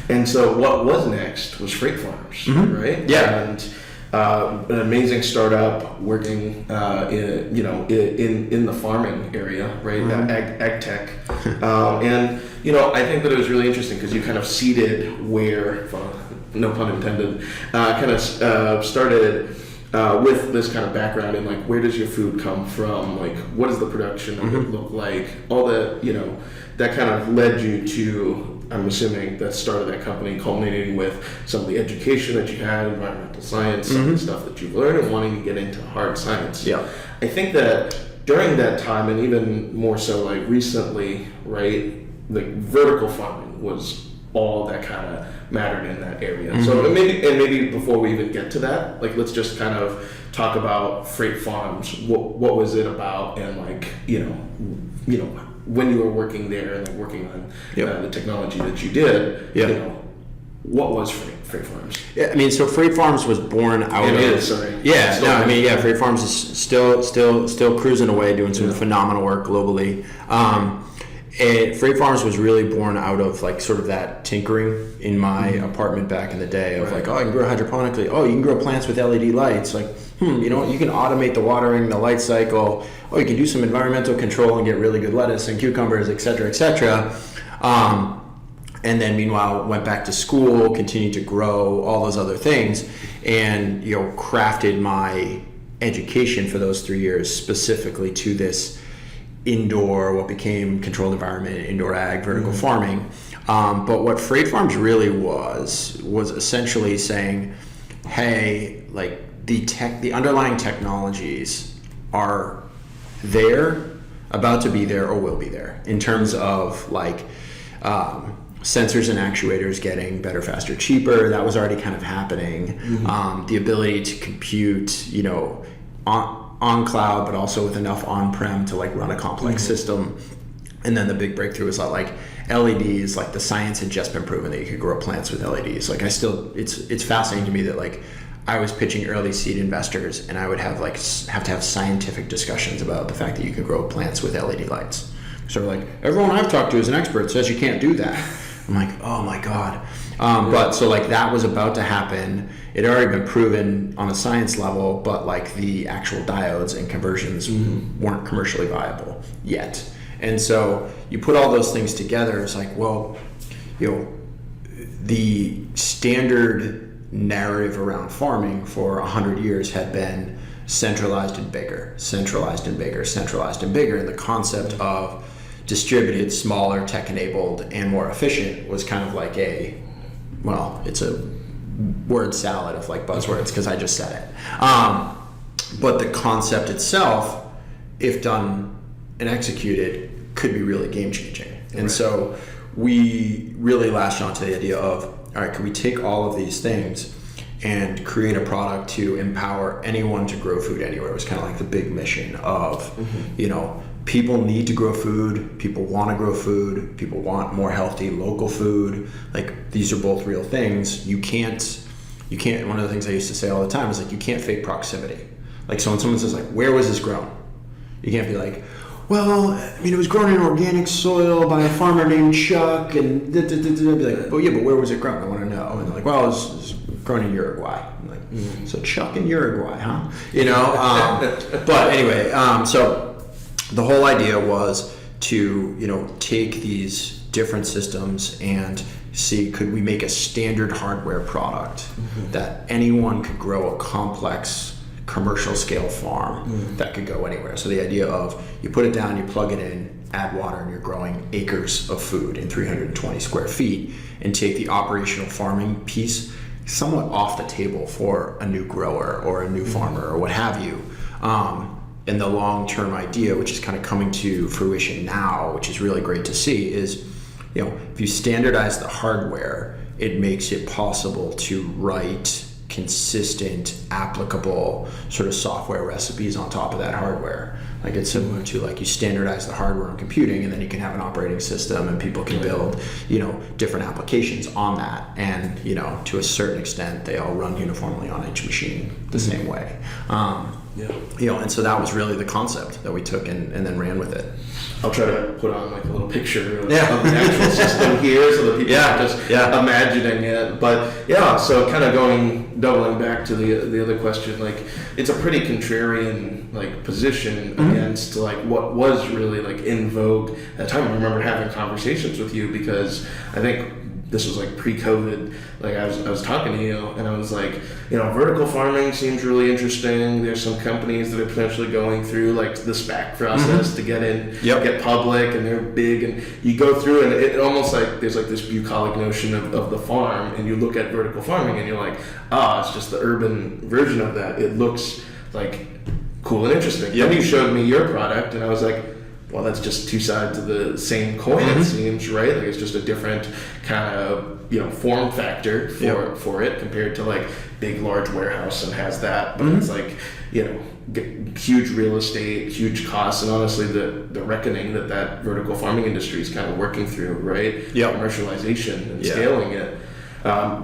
And so what was next was Freight Farms, right? Yeah. And an amazing startup working, in the farming area, right? Agtech, and I think that it was really interesting because you kind of seeded where, no pun intended, started with this kind of background in like where does your food come from, like what does the production of it look like, all that that kind of led you to. I'm assuming that started that company, culminating with some of the education that you had, environmental science, some of the stuff that you've learned, and wanting to get into hard science. Yeah. I think that during that time, and even more so like recently, right, like vertical farming was all that kind of mattered in that area. So maybe before we even get to that, like let's just kind of talk about Freight Farms. What was it about, and like when you were working there and like working on the technology that you did, what was Freight Farms? Yeah, I mean, so Freight Farms was born out of. Freight Farms is still cruising away, doing some phenomenal work globally. Freight Farms was really born out of like sort of that tinkering in my apartment back in the day of like, oh, you can grow hydroponically. Oh, you can grow plants with LED lights. Like, you can automate the watering, the light cycle. Oh, you can do some environmental control and get really good lettuce and cucumbers, et cetera, et cetera. And then meanwhile, went back to school, continued to grow, all those other things, and crafted my education for those 3 years specifically to this indoor, what became controlled environment, indoor ag, vertical farming. But what Freight Farms really was essentially saying, hey, like the underlying technologies are there, about to be there, or will be there in terms of like sensors and actuators getting better, faster, cheaper. That was already kind of happening. The ability to compute, on cloud, but also with enough on-prem to like run a complex system. And then the big breakthrough is that like LEDs, like the science had just been proven that you could grow plants with LEDs. Like it's fascinating to me that like I was pitching early seed investors and I would have to have scientific discussions about the fact that you could grow plants with LED lights. So like everyone I've talked to is an expert says you can't do that. I'm like, oh my God. But so like that was about to happen. It had already been proven on a science level, but like the actual diodes and conversions weren't commercially viable yet. And so you put all those things together, it's like, well, the standard narrative around farming for 100 years had been centralized and bigger, centralized and bigger, centralized and bigger. And the concept of distributed, smaller, tech-enabled, and more efficient was kind of like it's a word salad of like buzzwords because I just said it. But the concept itself, if done and executed, could be really game-changing. And so we really latched onto the idea of, all right, can we take all of these things and create a product to empower anyone to grow food anywhere? It was kind of like the big mission of, people need to grow food, people want to grow food, people want more healthy local food. Like these are both real things. You can't, one of the things I used to say all the time is like, you can't fake proximity. Like so when someone says like, where was this grown? You can't be like, well, it was grown in organic soil by a farmer named Chuck, and be like, well, yeah, but where was it grown? I want to know. And they're like, well, it was grown in Uruguay. I'm like, so Chuck in Uruguay, huh? But anyway, so the whole idea was to, take these different systems and see, could we make a standard hardware product that anyone could grow a complex commercial scale farm that could go anywhere. So the idea of you put it down, you plug it in, add water, and you're growing acres of food in 320 square feet, and take the operational farming piece somewhat off the table for a new grower or a new farmer or what have you. and the long-term idea, which is kind of coming to fruition now, which is really great to see, is, if you standardize the hardware, it makes it possible to write consistent, applicable sort of software recipes on top of that hardware. Like it's similar to like you standardize the hardware on computing, and then you can have an operating system, and people can build, different applications on that. And to a certain extent, they all run uniformly on each machine the same way. And so that was really the concept that we took and then ran with it. I'll try to put on like a little picture of the actual system here so that people are just imagining it. But so kind of doubling back to the other question, like it's a pretty contrarian like position against like what was really like in vogue at the time. I remember having conversations with you because I think this was like pre-COVID. Like I was talking to you, and I was like, vertical farming seems really interesting. There's some companies that are potentially going through like the SPAC process to get in, get public, and they're big. And you go through, and it almost like there's like this bucolic notion of the farm, and you look at vertical farming, and you're like, it's just the urban version of that. It looks like cool and interesting. Then you showed me your product, and I was like, well, that's just two sides of the same coin, it seems, right? Like it's just a different kind of, form factor for it compared to like big, large warehouse and has that. But it's like, huge real estate, huge costs, and honestly the reckoning that vertical farming industry is kind of working through, right? Commercialization and scaling it.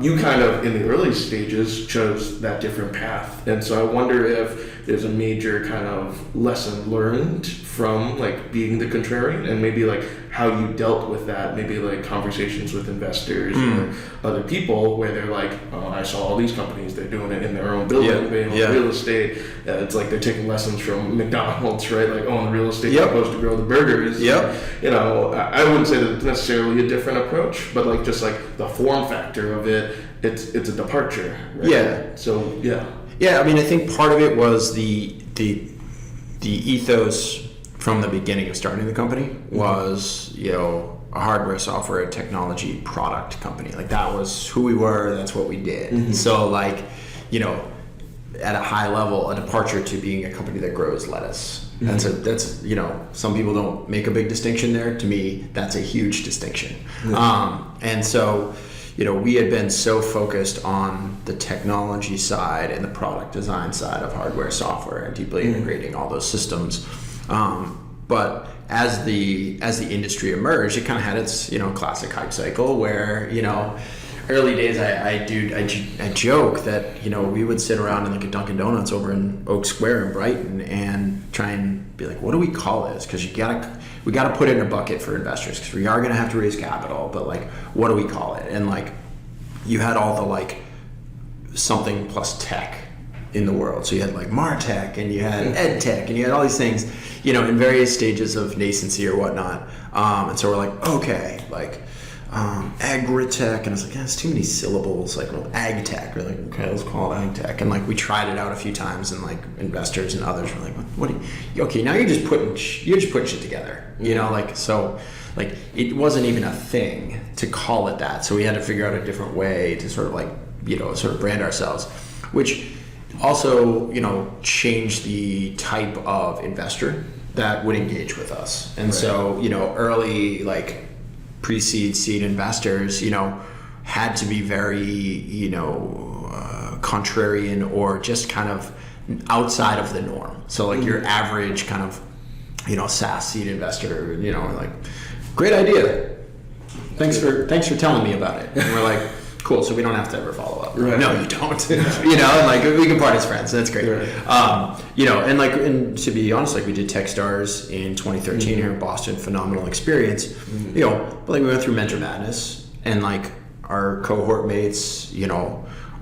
You kind of, in the early stages, chose that different path. And so I wonder if there's a major kind of lesson learned from like being the contrarian, and maybe like how you dealt with that, maybe like conversations with investors or other people where they're like, I saw all these companies, they're doing it in their own building, they own real estate. It's like they're taking lessons from McDonald's, right? Like, the real estate supposed to grow the burgers. I wouldn't say that it's necessarily a different approach, but like just like the form factor of it, it's a departure, right? So I mean, I think part of it was the ethos from the beginning of starting the company was, a hardware, software, technology product company. Like that was who we were, that's what we did. So like, at a high level, a departure to being a company that grows lettuce. That's some people don't make a big distinction there. To me, that's a huge distinction. And so, we had been so focused on the technology side and the product design side of hardware, software, and deeply integrating all those systems. But as the industry emerged, it kind of had its classic hype cycle where early days I joke that we would sit around in like a Dunkin' Donuts over in Oak Square in Brighton and try and be like, what do we call this? Because we gotta put it in a bucket for investors because we are gonna have to raise capital, but like what do we call it? And like you had all the like something plus tech in the world. So you had like MarTech and you had EdTech and you had all these things, in various stages of nascency or whatnot. And so we're like, okay, like agritech, and I was like, it's too many syllables. Like, agtech. We're like, okay, let's call it agtech. And like we tried it out a few times, and like investors and others were like, what? Okay, now you're just putting shit together. So like it wasn't even a thing to call it that. So we had to figure out a different way to sort of like sort of brand ourselves, which also changed the type of investor that would engage with us. And so early like pre-seed, seed investors, had to be very, contrarian or just kind of outside of the norm. So like your average kind of, SaaS seed investor, like, great idea. Thanks for telling me about it. And we're like, cool, so we don't have to ever follow up. Right. No, you don't. And like we can part as friends. That's great. Right. And to be honest, like we did Techstars in 2013 here in Boston, phenomenal experience. But like we went through Mentor Madness, and like our cohort mates,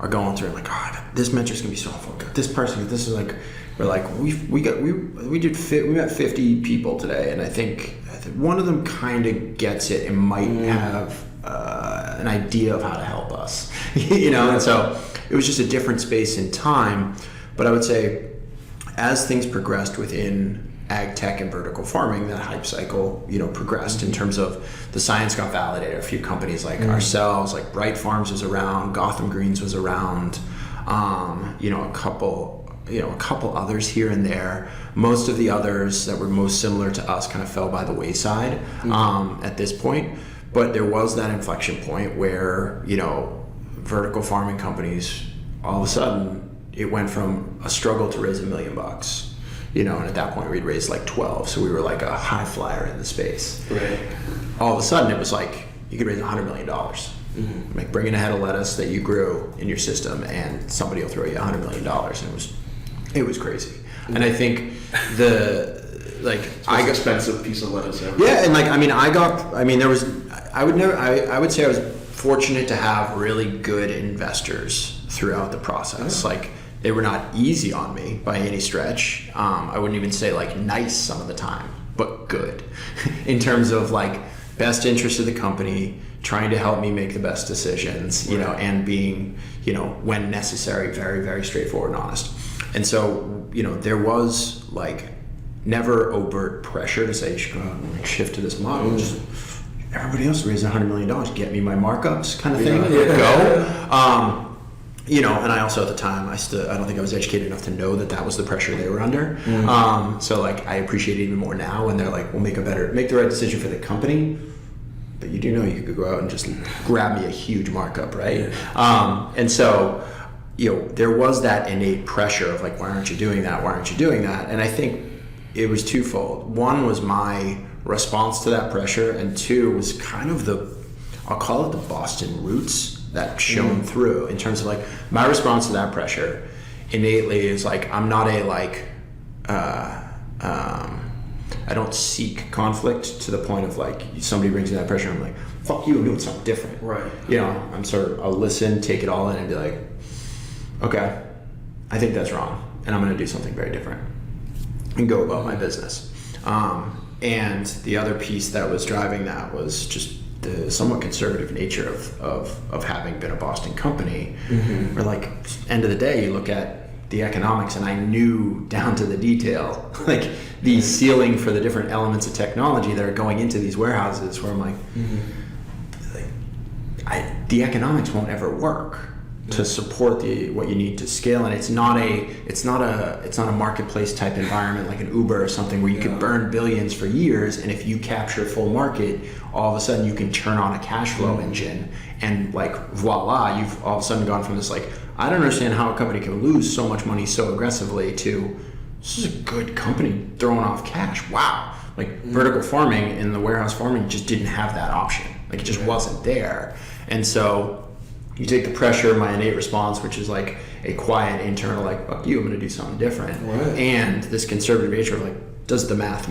are going through like, this mentor's gonna be so helpful. This person, this is like, we're like we met 50 people today, and I think one of them kind of gets it and might have an idea of how to help us, and so it was just a different space and time. But I would say as things progressed within ag tech and vertical farming, that hype cycle, progressed in terms of the science got validated. A few companies like ourselves, like Bright Farms was around, Gotham Greens was around, a couple a couple others here and there. Most of the others that were most similar to us kind of fell by the wayside at this point. But there was that inflection point where, vertical farming companies, all of a sudden, it went from a struggle to raise $1 million. And at that point we'd raised like 12, so we were like a high flyer in the space. Right. All of a sudden it was like you could raise $100 million. Like bring in a head of lettuce that you grew in your system, and somebody will throw you $100 million, and it was crazy. And I think I got expensive piece of lettuce ever. Yeah, and I would say I was fortunate to have really good investors throughout the process. Yeah. Like they were not easy on me by any stretch. I wouldn't even say like nice some of the time, but good in terms of like best interest of the company, trying to help me make the best decisions, and being, when necessary, very, very straightforward and honest. And so, there was like never overt pressure to say you should go out and shift to this model. Just everybody else raising $100 million, get me my markups kind of thing. Go. And I also at the time, I don't think I was educated enough to know that was the pressure they were under. So like I appreciate it even more now when they're like, we'll make the right decision for the company. But you do know you could go out and just grab me a huge markup, right? And so, there was that innate pressure of like, why aren't you doing that? Why aren't you doing that? And I think it was twofold. One was my response to that pressure, and two was kind of I'll call it the Boston roots that shone through in terms of like my response to that pressure innately is like, I'm not I don't seek conflict to the point of like somebody brings me that pressure, I'm like, fuck you, I'm doing something different. Right. I'll listen, take it all in, and be like, okay, I think that's wrong, and I'm going to do something very different and go about my business. And the other piece that was driving that was just the somewhat conservative nature of having been a Boston company, where like end of the day you look at the economics, and I knew down to the detail like the ceiling for the different elements of technology that are going into these warehouses, where I'm like, the economics won't ever work to support what you need to scale, and it's not a marketplace type environment like an Uber or something where you could burn billions for years, and if you capture full market, all of a sudden you can turn on a cash flow engine, and like voila, you've all of a sudden gone from this like, I don't understand how a company can lose so much money so aggressively to this is a good company throwing off cash. Wow. Like vertical farming and the warehouse farming just didn't have that option. Like it just wasn't there. And so you take the pressure, my innate response, which is like a quiet internal, like, fuck you, I'm going to do something different. Right. And this conservative nature of like, does the math.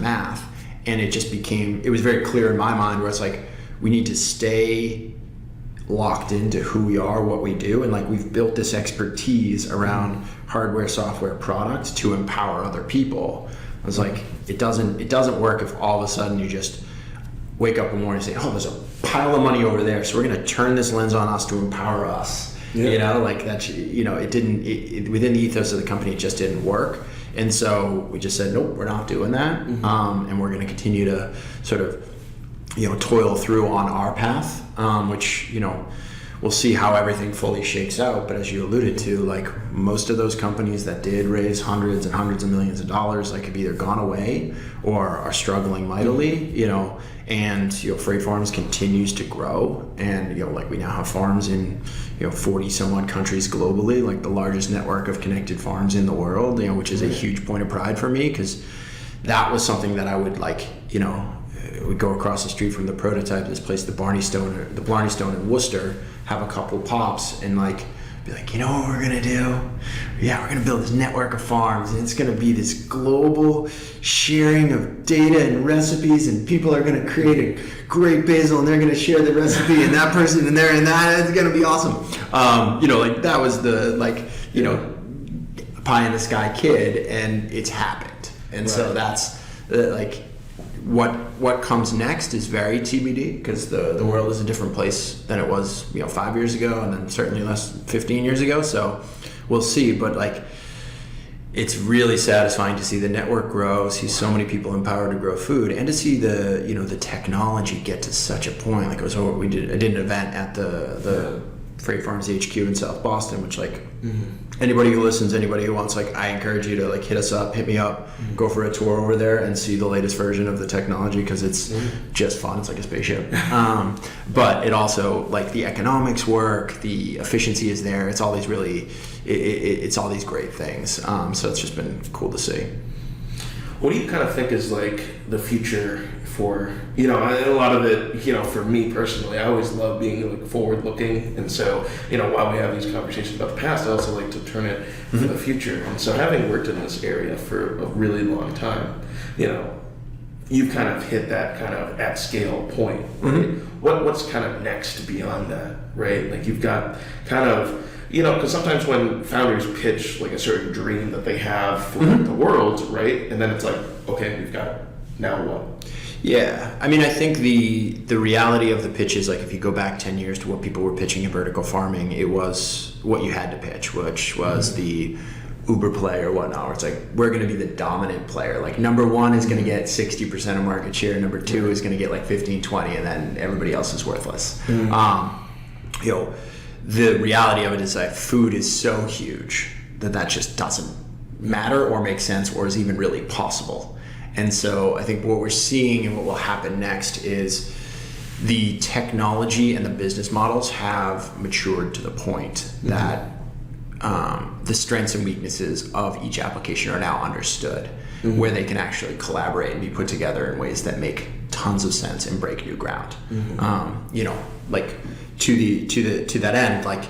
And it just it was very clear in my mind where it's like, we need to stay locked into who we are, what we do, and like we've built this expertise around hardware, software, products to empower other people. I was like, it doesn't work if all of a sudden you just wake up one morning and say, oh, there's a pile of money over there, so we're going to turn this lens on us to empower us. Like that. It didn't. Within the ethos of the company, it just didn't work. And so we just said, nope, we're not doing that, and we're going to continue to sort of toil through on our path, which we'll see how everything fully shakes out. But as you alluded to, like most of those companies that did raise hundreds and hundreds of millions of dollars, like have either gone away or are struggling mightily, and Freight Farms continues to grow, and like we now have farms in 40 some odd countries globally, like the largest network of connected farms in the world, which is a huge point of pride for me, because that was something that I would like, we go across the street from the prototype, this place, the Blarney Stone in Worcester, have a couple pops and like be like, what we're gonna do? Yeah, we're gonna build this network of farms, and it's gonna be this global sharing of data and recipes, and people are gonna create a great basil, and they're gonna share the recipe, and that person and there and that, it's gonna be awesome. Like that was the pie in the sky kid, and it's happened. And so that's like what comes next is very TBD, because the world is a different place than it was 5 years ago, and then certainly less 15 years ago. So we'll see. But like it's really satisfying to see the network grow, see so many people empowered to grow food, and to see the technology get to such a point. Like I did an event at the Freight Farms HQ in South Boston, which like anybody who listens, anybody who wants, like I encourage you to like hit me up, go for a tour over there and see the latest version of the technology because it's just fun. It's like a spaceship. But it also like the economics work, the efficiency is there. It's all these really, it's all these great things. So it's just been cool to see. What do you kind of think is like the future for, you know, a lot of it, you know, for me personally, I always love being like forward looking. And so, you know, while we have these conversations about the past, I also like to turn it for the future. And so having worked in this area for a really long time, you know, you've kind of hit that kind of at scale point, right? What's kind of next beyond that, right? Like you've got kind of, you know, because sometimes when founders pitch like a certain dream that they have for the world, right? And then it's like, okay, we've got it. Now what? Yeah, I mean, I think the reality of the pitch is like if you go back 10 years to what people were pitching in vertical farming, it was what you had to pitch, which was the Uber play or whatnot, where it's like, we're going to be the dominant player. Like number one is going to get 60% of market share, number two is going to get like 15, 20, and then everybody else is worthless. You know, the reality of it is that food is so huge that just doesn't matter or make sense or is even really possible. And so I think what we're seeing and what will happen next is the technology and the business models have matured to the point that the strengths and weaknesses of each application are now understood, where they can actually collaborate and be put together in ways that make tons of sense and break new ground. You know, like to that end, like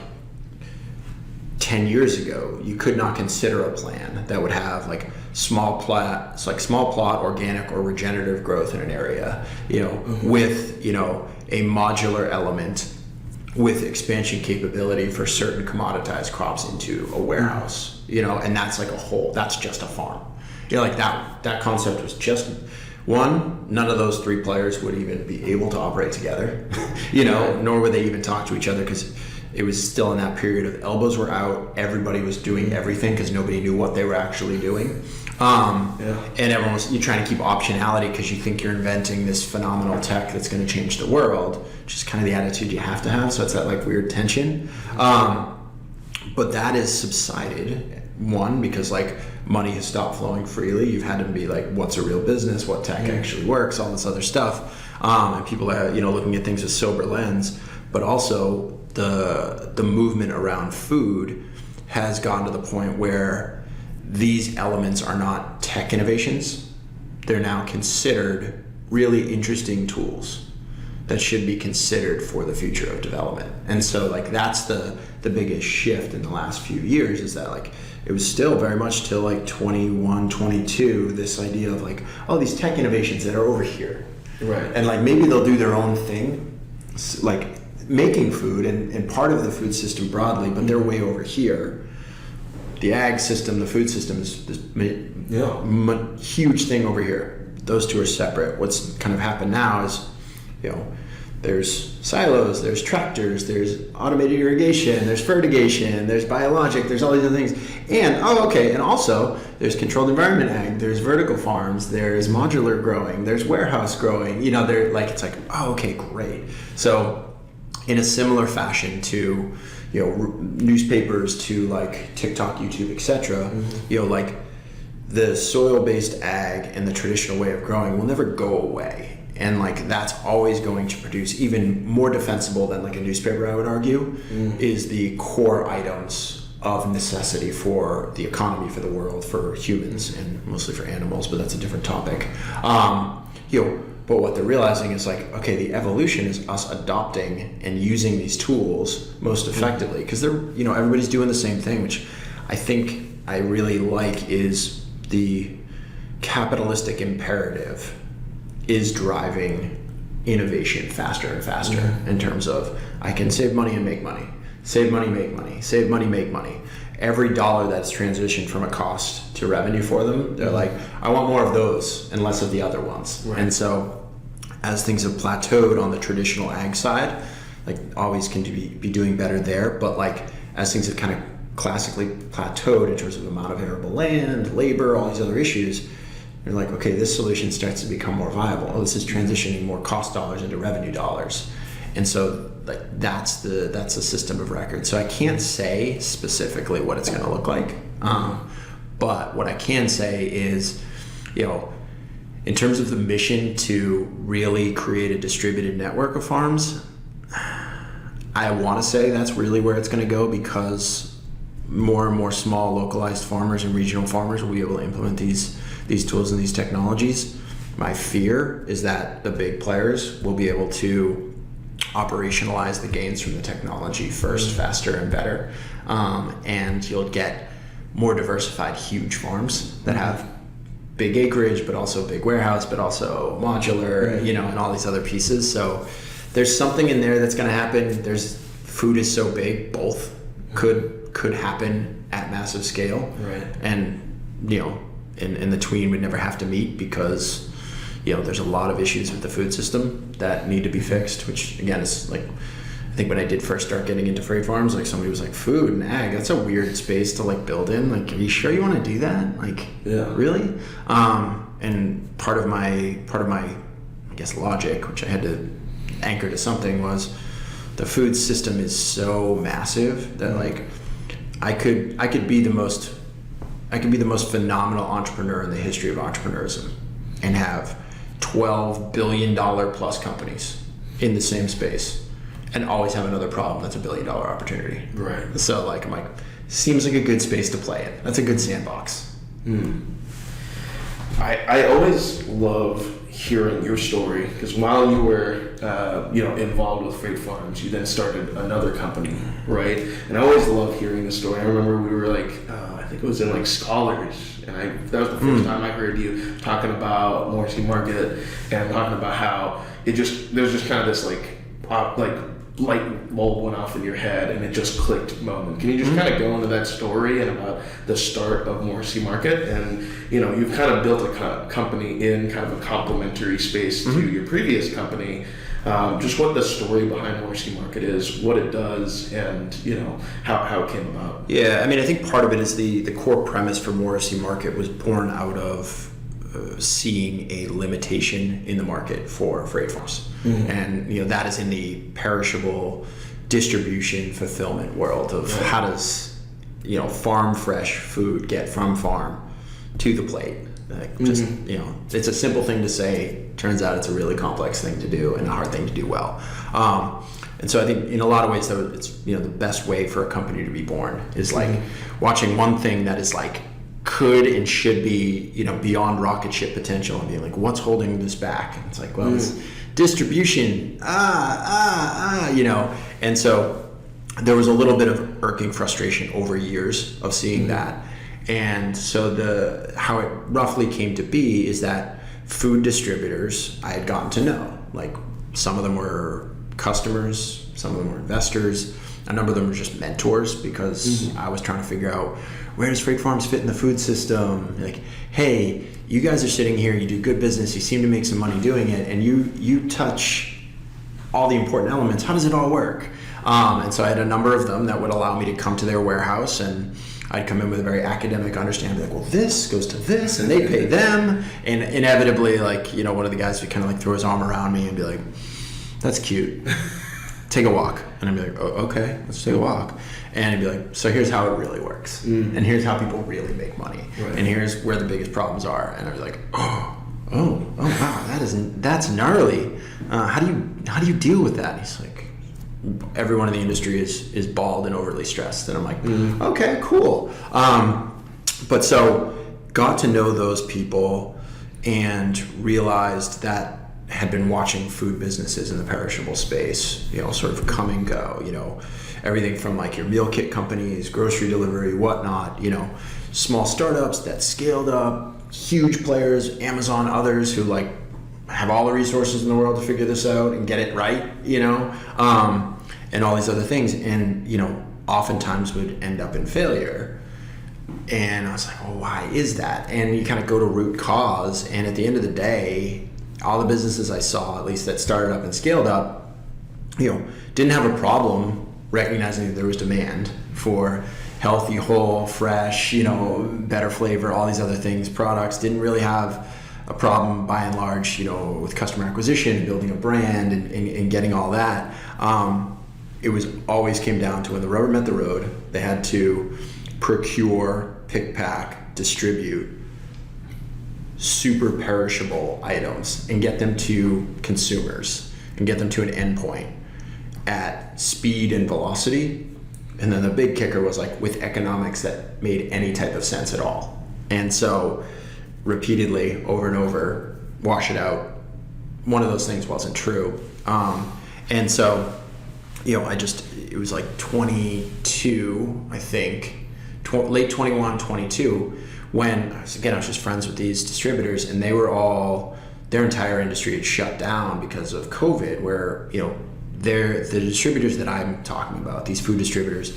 10 years ago, you could not consider a plan that would have like small plot, organic or regenerative growth in an area, you know, with, you know, a modular element with expansion capability for certain commoditized crops into a warehouse, you know, and that's like that's just a farm. You know, like that concept was just one, none of those three players would even be able to operate together, you know, nor would they even talk to each other because it was still in that period of elbows were out, everybody was doing everything because nobody knew what they were actually doing. And everyone was, you're trying to keep optionality because you think you're inventing this phenomenal tech that's going to change the world, which is kind of the attitude you have to have. So it's that like weird tension. But that has subsided. One, because like money has stopped flowing freely. You've had to be like, what's a real business? What tech actually works? All this other stuff. And people are, you know, looking at things with sober lens. But also the movement around food has gone to the point where these elements are not tech innovations. They're now considered really interesting tools that should be considered for the future of development. And so like that's the biggest shift in the last few years is that like it was still very much till like 21, 22, this idea of like, oh, these tech innovations that are over here. Right. And like maybe they'll do their own thing, like making food and part of the food system broadly, but they're way over here. The ag system, the food system is this huge thing over here. Those two are separate. What's kind of happened now is, you know, there's silos, there's tractors, there's automated irrigation, there's fertigation, there's biologic, there's all these other things. And, and also there's controlled environment ag, there's vertical farms, there's modular growing, there's warehouse growing, you know, they're like, it's like, great. So in a similar fashion to, you know, newspapers to like TikTok, YouTube, etc. You know, like the soil-based ag and the traditional way of growing will never go away, and like that's always going to produce even more defensible than like a newspaper. I would argue is the core items of necessity for the economy, for the world, for humans, and mostly for animals. But that's a different topic. You know. But what they're realizing is like, okay, the evolution is us adopting and using these tools most effectively because they're, you know, everybody's doing the same thing, which I think I really like is the capitalistic imperative is driving innovation faster and faster in terms of I can save money and make money, save money, make money, save money, make money. Every dollar that's transitioned from a cost to revenue for them, they're like, I want more of those and less of the other ones. Right. And so as things have plateaued on the traditional ag side, like always can be doing better there. But like as things have kind of classically plateaued in terms of amount of arable land, labor, all these other issues, you're like, okay, this solution starts to become more viable. Oh, this is transitioning more cost dollars into revenue dollars. And so like that's the system of record. So I can't say specifically what it's going to look like. But what I can say is, in terms of the mission to really create a distributed network of farms, I want to say that's really where it's going to go, because more and more small localized farmers and regional farmers will be able to implement these tools and these technologies. My fear is that the big players will be able to operationalize the gains from the technology first, faster and better, and you'll get more diversified huge farms that have big acreage but also big warehouse but also modular, and all these other pieces. So there's something in there that's going to happen. Food is so big, both could happen at massive scale, right? And in the tween would never have to meet, because there's a lot of issues with the food system that need to be fixed, which again is like, I think when I did first start getting into freight farms, like somebody was like, food and ag, that's a weird space to like build in. Like, are you sure you want to do that? Like, really? And part of my, I guess, logic, which I had to anchor to something, was the food system is so massive that like I could be the most phenomenal entrepreneur in the history of entrepreneurism and have $12 billion plus companies in the same space and always have another problem that's $1 billion opportunity. Right. So like, I'm like, seems like a good space to play in. That's a good sandbox. I always love hearing your story, because while you were involved with freight farms, you then started another company, right? And I always love hearing the story. I remember we were like, I think it was in like Scholars, and that was the first time I heard you talking about Morrissey Market and talking about how there's just kind of this like light bulb went off in your head and it just clicked moment. Can you just kind of go into that story and about the start of Morrissey Market? And you've kind of built a company in kind of a complementary space to your previous company. Just what the story behind Morrissey Market is, what it does, and how it came about. Yeah, I mean, I think part of it is the core premise for Morrissey Market was born out of seeing a limitation in the market for freight farms. And that is in the perishable distribution fulfillment world of how does farm fresh food get from farm to the plate. Like, just it's a simple thing to say, turns out it's a really complex thing to do and a hard thing to do well. And so I think in a lot of ways, though, it's the best way for a company to be born is like watching one thing that is like could and should be beyond rocket ship potential and being like, what's holding this back? And it's like, well, it's distribution, and so there was a little bit of irking frustration over years of seeing that. And so how it roughly came to be is that food distributors I had gotten to know, like some of them were customers, some of them were investors, a number of them were just mentors, because I was trying to figure out, where does freight farms fit in the food system? Like, hey, you guys are sitting here, you do good business, you seem to make some money doing it, and you touch all the important elements. How does it all work? And so I had a number of them that would allow me to come to their warehouse, and I'd come in with a very academic understanding, like, well, this goes to this, and they pay them. And inevitably, like, one of the guys would kind of like throw his arm around me and be like, that's cute. Take a walk. And I'd be like, oh, okay, let's take a walk. And he'd be like, so here's how it really works. And here's how people really make money. Right. And here's where the biggest problems are. And I was like, oh, wow, that's gnarly. How do you deal with that? And he's like, everyone in the industry is bald and overly stressed. And I'm like, okay, cool. But so got to know those people and realized that had been watching food businesses in the perishable space, sort of come and go, everything from like your meal kit companies, grocery delivery, whatnot, small startups that scaled up, huge players, Amazon, others who like have all the resources in the world to figure this out and get it right, and all these other things, and oftentimes would end up in failure. And I was like, well, why is that? And you kind of go to root cause, and at the end of the day, all the businesses I saw, at least that started up and scaled up, didn't have a problem recognizing that there was demand for healthy, whole, fresh, better flavor, all these other things, products. Didn't really have a problem by and large, with customer acquisition and building a brand and getting all that. It was always came down to when the rubber met the road, they had to procure, pick, pack, distribute super perishable items and get them to consumers and get them to an endpoint at speed and velocity. And then the big kicker was like with economics that made any type of sense at all. And so repeatedly, over and over, wash it out. One of those things wasn't true. And so, it was like 22, I think, late 21, 22, when, I was just friends with these distributors, and they were all, their entire industry had shut down because of COVID, where, the distributors that I'm talking about, these food distributors,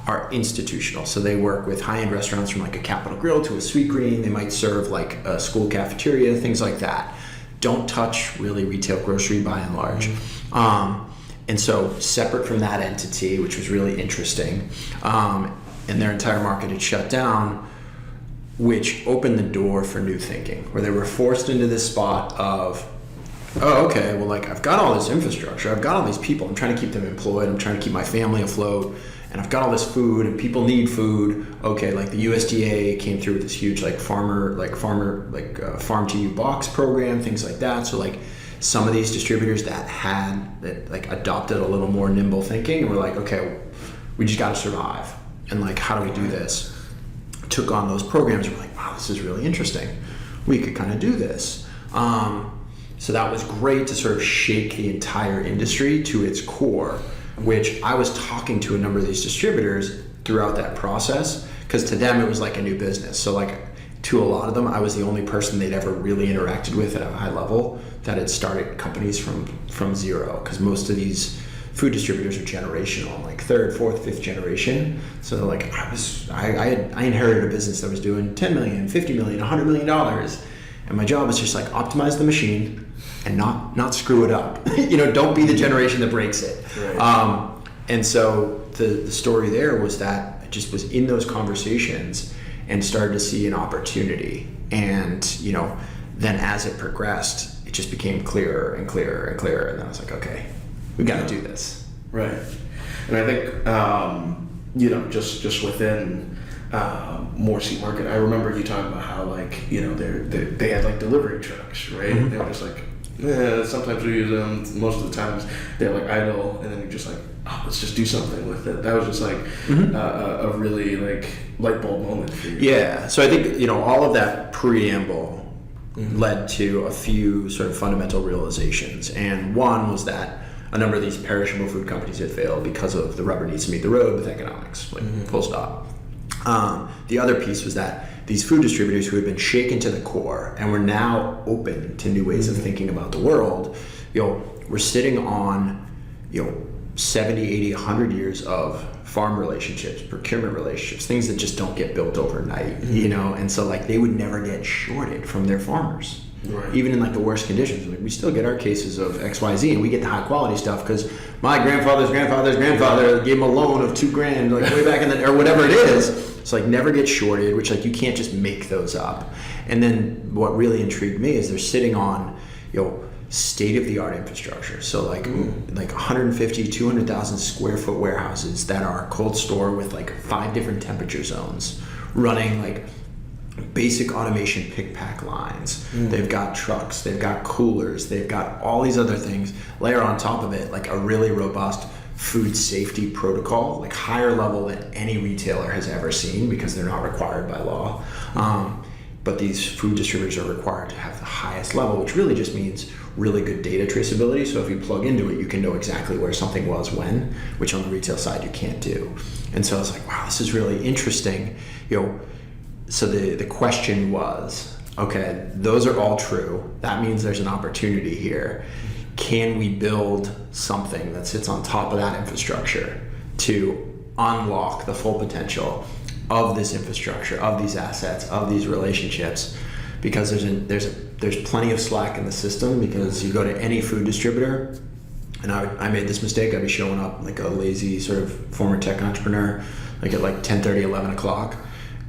are institutional. So they work with high-end restaurants from like a Capital Grille to a Sweet Green. They might serve like a school cafeteria, things like that. Don't touch really retail grocery by and large. And so separate from that entity, which was really interesting, and their entire market had shut down, which opened the door for new thinking, where they were forced into this spot of, oh, okay, well, like I've got all this infrastructure, I've got all these people, I'm trying to keep them employed, I'm trying to keep my family afloat, and I've got all this food, and people need food. Okay, like the USDA came through with this huge farm to you box program, things like that. So like some of these distributors that adopted a little more nimble thinking, and were like, okay, we just got to survive, and like how do we do this? Took on those programs, and we're like, wow, this is really interesting. We could kind of do this. So that was great to sort of shake the entire industry to its core, which I was talking to a number of these distributors throughout that process, because to them it was like a new business. So like to a lot of them, I was the only person they'd ever really interacted with at a high level that had started companies from zero, because most of these food distributors are generational, like third, fourth, fifth generation. So like I inherited a business that was doing 10 million, 50 million, $100 million. And my job was just like optimize the machine and not screw it up. Don't be the generation that breaks it. Right. And so the story there was that I just was in those conversations and started to see an opportunity. And, then as it progressed, it just became clearer and clearer and clearer. And then I was like, okay, we got to do this. Right. And I think, just within Morrissey market, I remember you talking about how they had like delivery trucks, right? Mm-hmm. They were just like, sometimes we use them. Most of the times they're like idle, and then you're just like, oh, let's just do something with it. That was just like a really like light bulb moment for you. Yeah. So I think all of that preamble led to a few sort of fundamental realizations, and one was that a number of these perishable food companies had failed because of the rubber needs to meet the road with economics, full stop. The other piece was that these food distributors who had been shaken to the core and were now open to new ways of thinking about the world, we're sitting on, 70, 80, 100 years of farm relationships, procurement relationships, things that just don't get built overnight, and so like they would never get shorted from their farmers. Right. Even in like the worst conditions, like we still get our cases of XYZ, and we get the high quality stuff because my grandfather's grandfather gave him a loan of $2,000 like way back in the, or whatever it is. It's like never get shorted, which like you can't just make those up. And then what really intrigued me is they're sitting on, state of the art infrastructure. So like 150, 200,000 square foot warehouses that are cold store with like 5 different temperature zones, running like basic automation pick pack lines. They've got trucks, they've got coolers, they've got all these other things. Layer on top of it like a really robust food safety protocol, like higher level than any retailer has ever seen because they're not required by law. But these food distributors are required to have the highest level, which really just means really good data traceability. So if you plug into it, you can know exactly where something was when, which on the retail side you can't do. And so I was like, wow, this is really interesting. So the question was, okay, those are all true. That means there's an opportunity here. Can we build something that sits on top of that infrastructure to unlock the full potential of this infrastructure, of these assets, of these relationships? Because there's plenty of slack in the system, because you go to any food distributor, and I made this mistake, I'd be showing up like a lazy sort of former tech entrepreneur, like at like 10:30, 11 o'clock,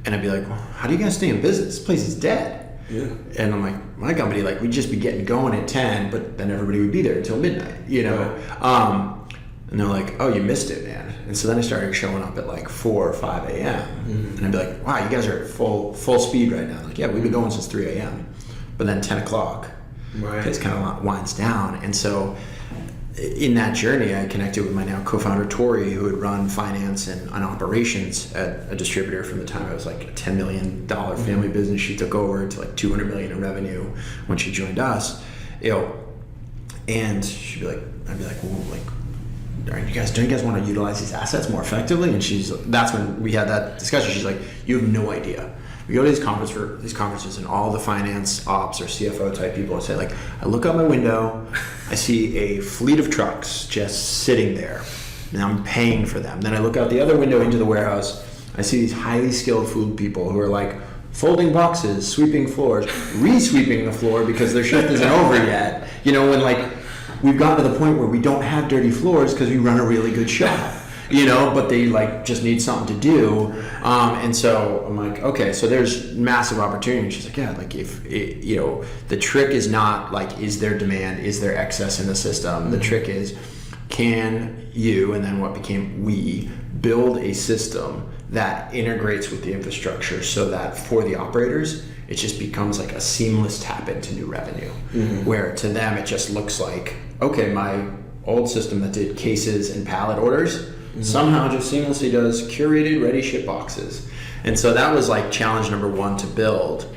and I'd be like, well, how do you guys stay in business? This place is dead. Yeah. And I'm like, my company, like, we'd just be getting going at 10, but then everybody would be there until midnight, you know? Right. And they're like, oh, you missed it, man. And so then I started showing up at like 4 or 5 a.m. Mm-hmm. And I'd be like, wow, you guys are at full speed right now. Like, yeah, we've been going since 3 a.m. But then 10 o'clock, Right. it kind of winds down. And so in that journey, I connected with my now co-founder, Tori, who had run finance and operations at a distributor from the time I was like a $10 million family business. She took over to like $200 million in revenue when she joined us. You know, and she'd be like, I'd be like, well, like, don't you guys want to utilize these assets more effectively? And that's when we had that discussion. She's like, you have no idea. We go to these conferences and all the finance ops or CFO type people say, like, I look out my window, I see a fleet of trucks just sitting there and I'm paying for them. Then I look out the other window into the warehouse, I see these highly skilled food people who are like folding boxes, sweeping floors, re-sweeping the floor because their shift isn't over yet. You know, and like, we've gotten to the point where we don't have dirty floors because we run a really good shop, you know, but they like just need something to do. And so I'm like, okay, so there's massive opportunity. And she's like, yeah, like you know, the trick is not like, is there demand? Is there excess in the system? The trick is, can you, and then what became we, build a system that integrates with the infrastructure so that for the operators, it just becomes like a seamless tap into new revenue, where to them it just looks like, okay, my old system that did cases and pallet orders somehow just seamlessly does curated ready ship boxes. And so that was like challenge number one to build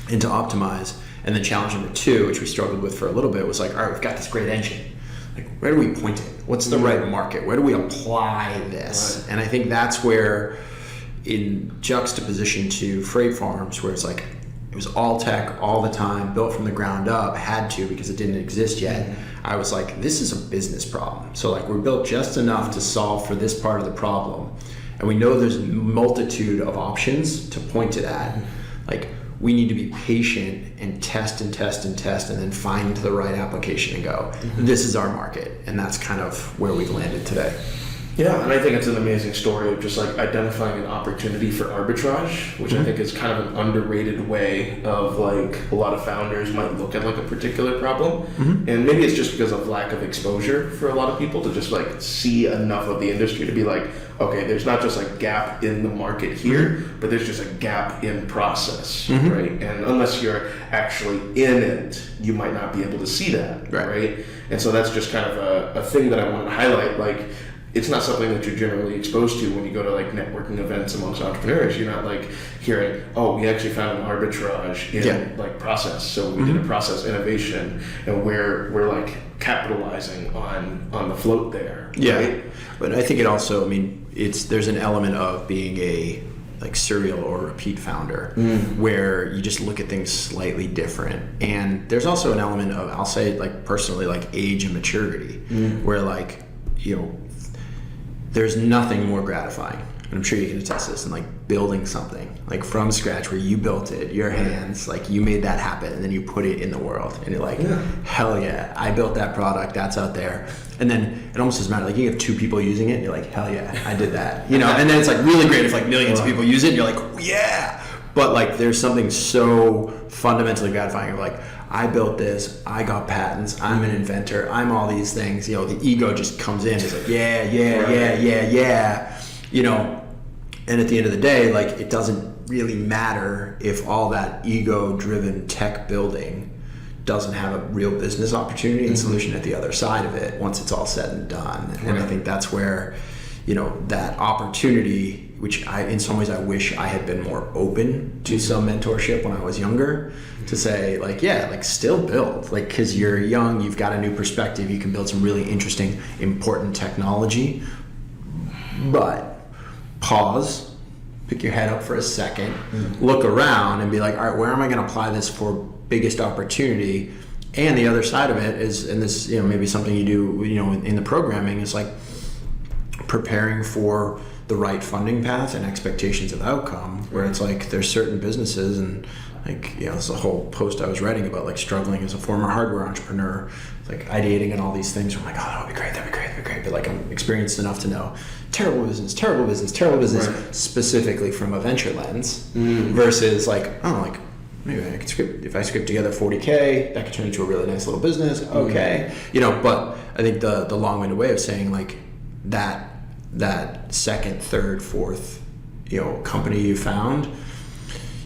and to optimize. And then challenge number two, which we struggled with for a little bit, was like, all right, we've got this great engine. Like, where do we point it? What's the right market? Where do we apply this? Right. And I think that's where, in juxtaposition to freight farms, where it's like, it was all tech all the time, built from the ground up, had to because it didn't exist yet. I was like, this is a business problem. So like, we're built just enough to solve for this part of the problem. And we know there's a multitude of options to point it at. Like, we need to be patient and test and test and test and then find the right application and go, this is our market. And that's kind of where we've landed today. Yeah, and I think it's an amazing story of just like identifying an opportunity for arbitrage, which I think is kind of an underrated way of like a lot of founders might look at like a particular problem. And maybe it's just because of lack of exposure for a lot of people to just like see enough of the industry to be like, okay, there's not just a gap in the market here, but there's just a gap in process, right? And unless you're actually in it, you might not be able to see that, right? And so that's just kind of a thing that I want to highlight. Like, it's not something that you're generally exposed to when you go to like networking events amongst entrepreneurs. You're not like hearing, oh, we actually found an arbitrage in like process. So we did a process innovation and we're like capitalizing on the float there. Yeah. Right? But I think it also, I mean, there's an element of being a like serial or repeat founder where you just look at things slightly different. And there's also an element of, I'll say like personally, like age and maturity where like, you know, there's nothing more gratifying, and I'm sure you can attest to this, in like building something like from scratch where you built it, your hands, like you made that happen, and then you put it in the world, and you're like, hell yeah, I built that product, that's out there. And then it almost doesn't matter, like you have two people using it, and you're like, hell yeah, I did that, you know. And then it's like really great if like millions of people use it, and you're like, oh, yeah. But like there's something so fundamentally gratifying of like, I built this, I got patents, I'm an inventor, I'm all these things, you know, the ego just comes in, it's like, yeah, you know, and at the end of the day, like, it doesn't really matter if all that ego-driven tech building doesn't have a real business opportunity and solution at the other side of it once it's all said and done. And I think that's where, you know, that opportunity, which in some ways I wish I had been more open to some mentorship when I was younger, to say like, yeah, like still build, like, cause you're young, you've got a new perspective, you can build some really interesting, important technology, but pause, pick your head up for a second, look around and be like, all right, where am I going to apply this for biggest opportunity? And the other side of it is, and this, you know, maybe something you do, you know, in the programming is like preparing for the right funding path and expectations of outcome, where it's like there's certain businesses, and like, you know, there's a whole post I was writing about like struggling as a former hardware entrepreneur, like ideating and all these things. I'm like, oh, that would be great, but like I'm experienced enough to know terrible business, right. specifically from a venture lens versus like, oh, like maybe I could if I scrape together 40K, that could turn into a really nice little business. Okay. You know, but I think the long-winded way of saying like that second, third, fourth, you know, company you found,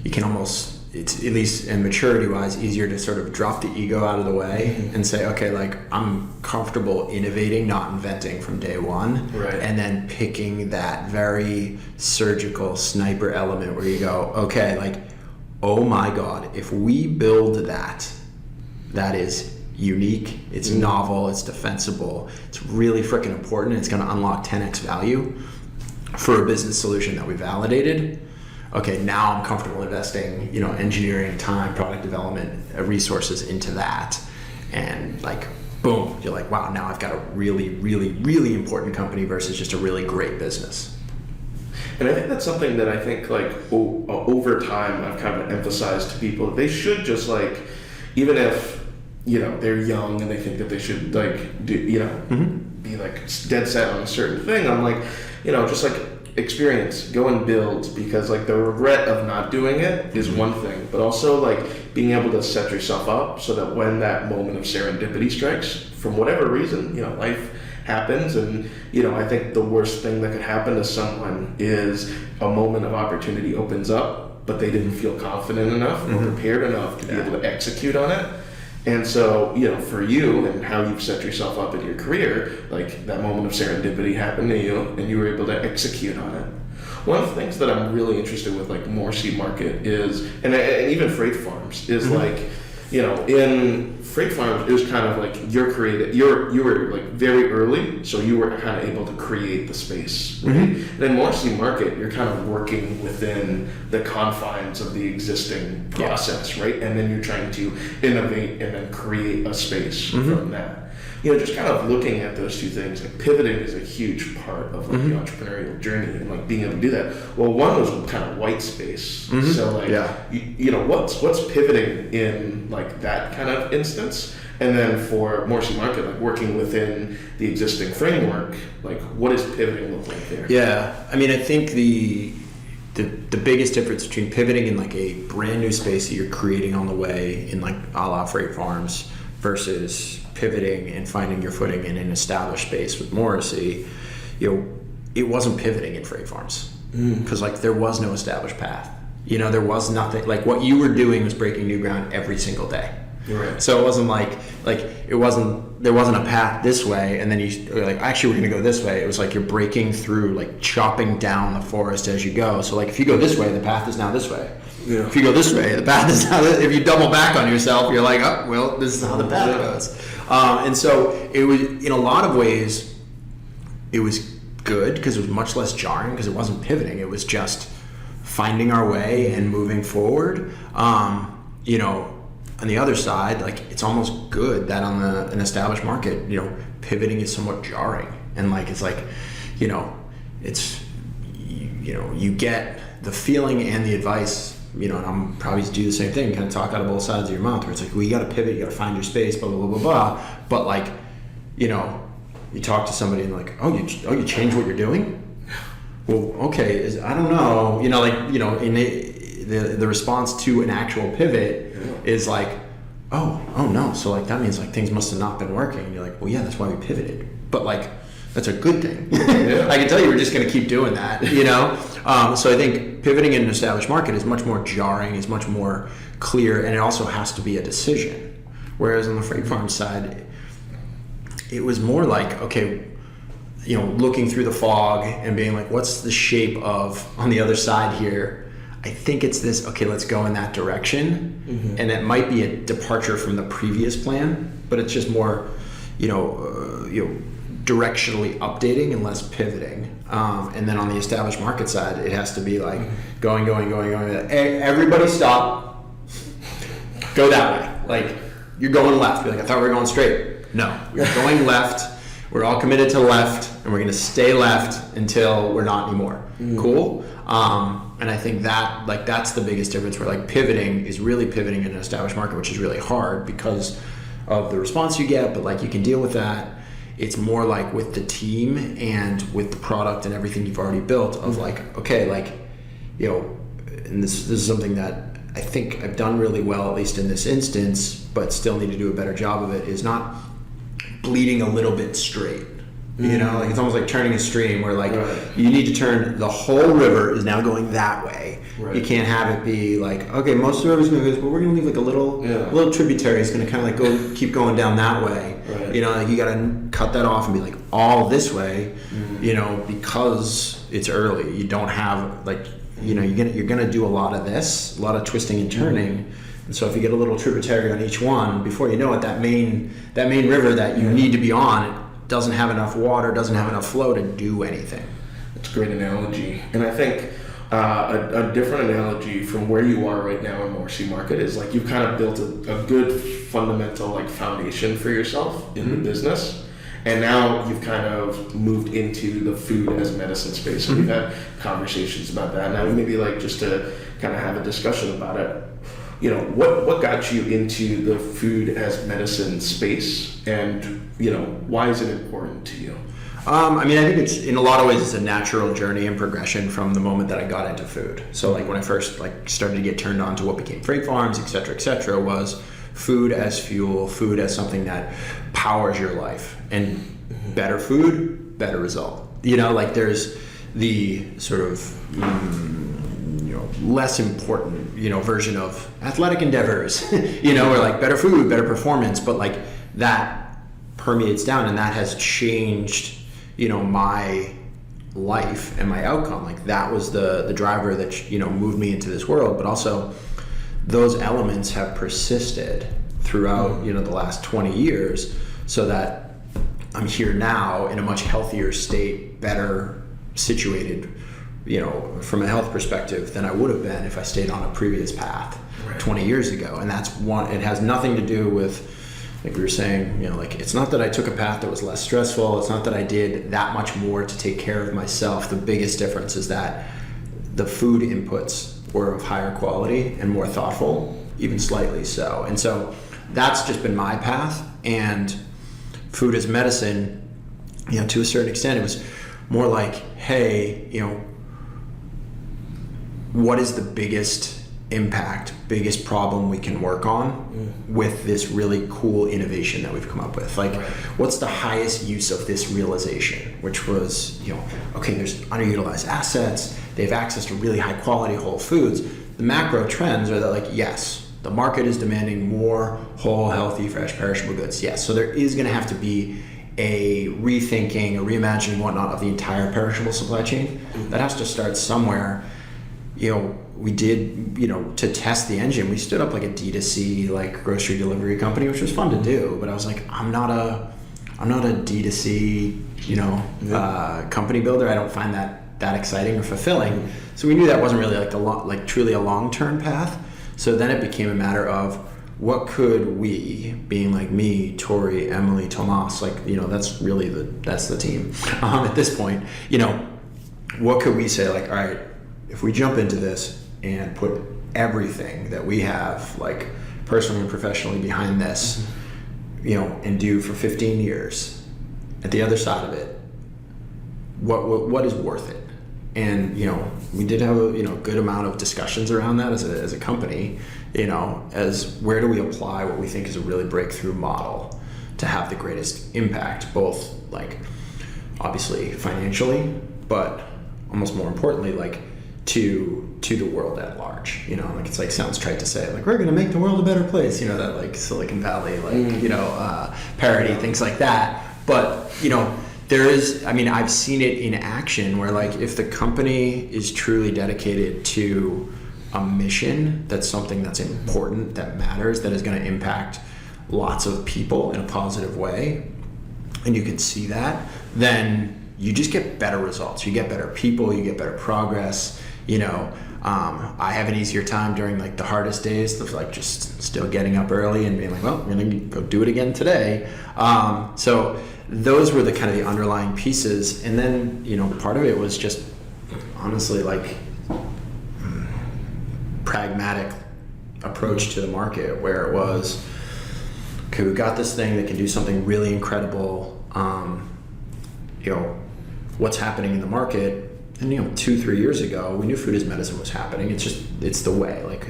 you can almost, it's at least in maturity wise easier to sort of drop the ego out of the way and say, okay, like I'm comfortable innovating, not inventing from day one. Right. And then picking that very surgical sniper element where you go, okay, like, oh my God, if we build that is unique, it's novel, it's defensible, it's really freaking important, it's going to unlock 10x value for a business solution that we validated. Okay, now I'm comfortable investing, you know, engineering, time, product development, resources into that. And like, boom, you're like, wow, now I've got a really, really, really important company versus just a really great business. And I think that's something that I think like over time I've kind of emphasized to people. They should just like, even if, you know, they're young and they think that they should like do, you know, be like dead set on a certain thing. I'm like, you know, just like experience, go and build, because like the regret of not doing it is one thing, but also like being able to set yourself up so that when that moment of serendipity strikes, from whatever reason, you know, life happens, and you know, I think the worst thing that could happen to someone is a moment of opportunity opens up, but they didn't feel confident enough or prepared enough to be able to execute on it. And so, you know, for you and how you've set yourself up in your career, like that moment of serendipity happened to you and you were able to execute on it. One of the things that I'm really interested with, like Morrissey market is, and even freight farms, is like, you know, in freight farms, it was kind of like you were like very early, so you were kind of able to create the space. Right? And in Morrissey market, you're kind of working within the confines of the existing process, right? And then you're trying to innovate and then create a space from that. You know, just kind of looking at those two things, like pivoting is a huge part of like the entrepreneurial journey, and like being able to do that. Well, one was kind of white space. So like, you know, what's pivoting in like that kind of instance, and then for Morrissey market, like working within the existing framework, like what does pivoting look like there? Yeah, I mean, I think the biggest difference between pivoting in like a brand new space that you're creating on the way in like a la freight farms versus pivoting and finding your footing in an established space with Morrissey, you know, it wasn't pivoting in freight farms because like there was no established path. You know, there was nothing, like what you were doing was breaking new ground every single day. Right. So it wasn't like there wasn't a path this way and then you're like, actually we're gonna go this way. It was like you're breaking through, like chopping down the forest as you go. So like if you go this way, the path is now this way. Yeah. If you go this way, the path is now this. If you double back on yourself, you're like, oh, well, this is how the path goes. And so it was, in a lot of ways, it was good because it was much less jarring because it wasn't pivoting. It was just finding our way and moving forward. You know, on the other side, like it's almost good that on an established market, you know, pivoting is somewhat jarring. And like, it's like, you know, it's, you know, you get the feeling and the advice, you know, and I'm probably do the same thing, kind of talk out of both sides of your mouth, where it's like, well, you got to pivot, you got to find your space, blah, blah, blah, blah, blah. But like, you know, you talk to somebody and like, oh, you changed what you're doing? Well, okay, I don't know, you know, like, you know, in the response to an actual pivot is like, oh no, so like that means like things must have not been working. And you're like, well, yeah, that's why we pivoted. But like, that's a good thing. I can tell you we're just going to keep doing that, you know? So I think pivoting in an established market is much more jarring, is much more clear, and it also has to be a decision. Whereas on the freight farm side, it was more like, okay, you know, looking through the fog and being like, what's the shape of on the other side here? I think it's this, okay, let's go in that direction. And it might be a departure from the previous plan, but it's just more, you know, directionally updating and less pivoting. And then on the established market side, it has to be like going. Hey, everybody stop. Go that way. Like, you're going left. Be like, I thought we were going straight. No, we're going left. We're all committed to left, and we're going to stay left until we're not anymore. Cool? And I think that, like, that's the biggest difference, where like pivoting is really pivoting in an established market, which is really hard because of the response you get, but like you can deal with that. It's more like with the team and with the product and everything you've already built of like, okay, like, you know, and this is something that I think I've done really well, at least in this instance, but still need to do a better job of it, is not bleeding a little bit straight. You know, like it's almost like turning a stream where like you need to turn the whole river is now going that way. Right. You can't have it be like, okay, most of the river's going to go, but we're going to leave like a little tributary is going to kind of like keep going down that way. Right. You know, like you got to cut that off and be like all this way, you know, because it's early. You don't have like, you know, you're going to do a lot of this, a lot of twisting and turning. And so if you get a little tributary on each one, before you know it, that main river that you need to be on doesn't have enough water, doesn't have enough flow to do anything. That's a great analogy. And I think a different analogy from where you are right now in Morrissey market is like you've kind of built a good fundamental like foundation for yourself in the business. And now you've kind of moved into the food as medicine space. And we've had conversations about that. Now maybe like just to kind of have a discussion about it. You know, what got you into the food as medicine space, and you know, why is it important to you? I mean, I think it's in a lot of ways it's a natural journey and progression from the moment that I got into food. So like when I first like started to get turned on to what became freight farms, et cetera, was food as fuel, food as something that powers your life, and better food, better result. You know, like there's the sort of you know, less important, you know, version of athletic endeavors, you know, or like better food, better performance, but like that permeates down, and that has changed, you know, my life and my outcome. Like that was the driver that, you know, moved me into this world, but also those elements have persisted throughout, you know, the last 20 years, so that I'm here now in a much healthier state, better situated, you know, from a health perspective than I would have been if I stayed on a previous path 20 years ago. And that's one, it has nothing to do with, like we were saying, you know, like it's not that I took a path that was less stressful. It's not that I did that much more to take care of myself. The biggest difference is that the food inputs were of higher quality and more thoughtful, even slightly so. And so that's just been my path. And food as medicine, you know, to a certain extent, it was more like, hey, you know, what is the biggest impact, biggest problem we can work on with this really cool innovation that we've come up with? Like, what's the highest use of this realization? Which was, you know, okay, there's underutilized assets, they have access to really high quality whole foods. The macro trends are that, like, yes, the market is demanding more whole, healthy, fresh, perishable goods. Yes, so there is going to have to be a rethinking, a reimagining, whatnot, of the entire perishable supply chain. That has to start somewhere. You know, we did, you know, to test the engine, we stood up like a D2C, like grocery delivery company, which was fun to do. But I was like, I'm not a D2C, you know, company builder. I don't find that exciting or fulfilling. So we knew that wasn't really like truly a long-term path. So then it became a matter of what could we, being like me, Tori, Emily, Tomas, like, you know, that's the team at this point. You know, what could we say, like, all right, if we jump into this and put everything that we have, like personally and professionally, behind this, you know, and do for 15 years, at the other side of it, what is worth it? And, you know, we did have a, you know, good amount of discussions around that as a company, you know, as where do we apply what we think is a really breakthrough model to have the greatest impact, both like obviously financially, but almost more importantly, like to the world at large. You know, like it's like, sounds trite to say, like we're going to make the world a better place, you know, that like Silicon Valley, like, you know, parody, things like that. But, you know, there is, I mean, I've seen it in action where, like, if the company is truly dedicated to a mission, that's something that's important, that matters, that is going to impact lots of people in a positive way, and you can see that, then you just get better results. You get better people, you get better progress. You know, I have an easier time during like the hardest days of like just still getting up early and being like, well, we're gonna go do it again today. So those were the kind of the underlying pieces. And then, you know, part of it was just honestly like pragmatic approach to the market, where it was, okay, we've got this thing that can do something really incredible. You know, what's happening in the market? And, you know, 2-3 years ago, we knew food as medicine was happening. It's the way, like,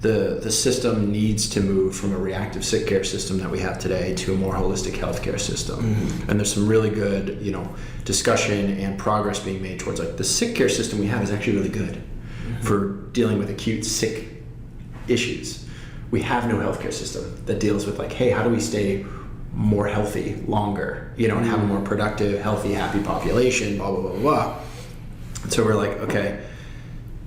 the system needs to move from a reactive sick care system that we have today to a more holistic healthcare system. And there's some really good, discussion and progress being made towards like the sick care system we have is actually really good for dealing with acute sick issues. We have no healthcare system that deals with like, hey, how do we stay more healthy longer, and have a more productive, healthy, happy population, blah, blah, blah, blah. And so we're like, okay,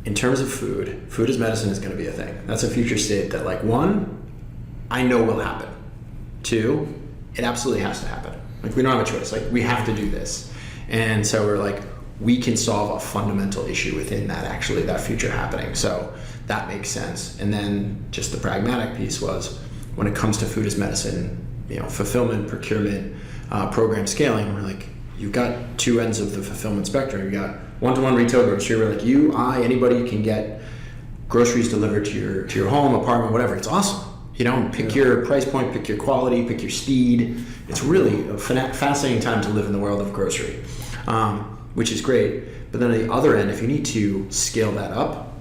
in terms of food as medicine is going to be a thing. That's a future state that, like, one, I know will happen. Two, it absolutely has to happen. Like, we don't have a choice. Like, we have to do this. And so we're like, we can solve a fundamental issue within that future happening. So that makes sense. And then just the pragmatic piece was, when it comes to food as medicine, fulfillment, procurement, program scaling, we're like, you've got two ends of the fulfillment spectrum. You've got one-to-one retail grocery where like you, anybody can get groceries delivered to your home, apartment, whatever. It's awesome. Pick your price point, pick your quality, pick your speed. It's really a fascinating time to live in the world of grocery, which is great. But then on the other end, if you need to scale that up,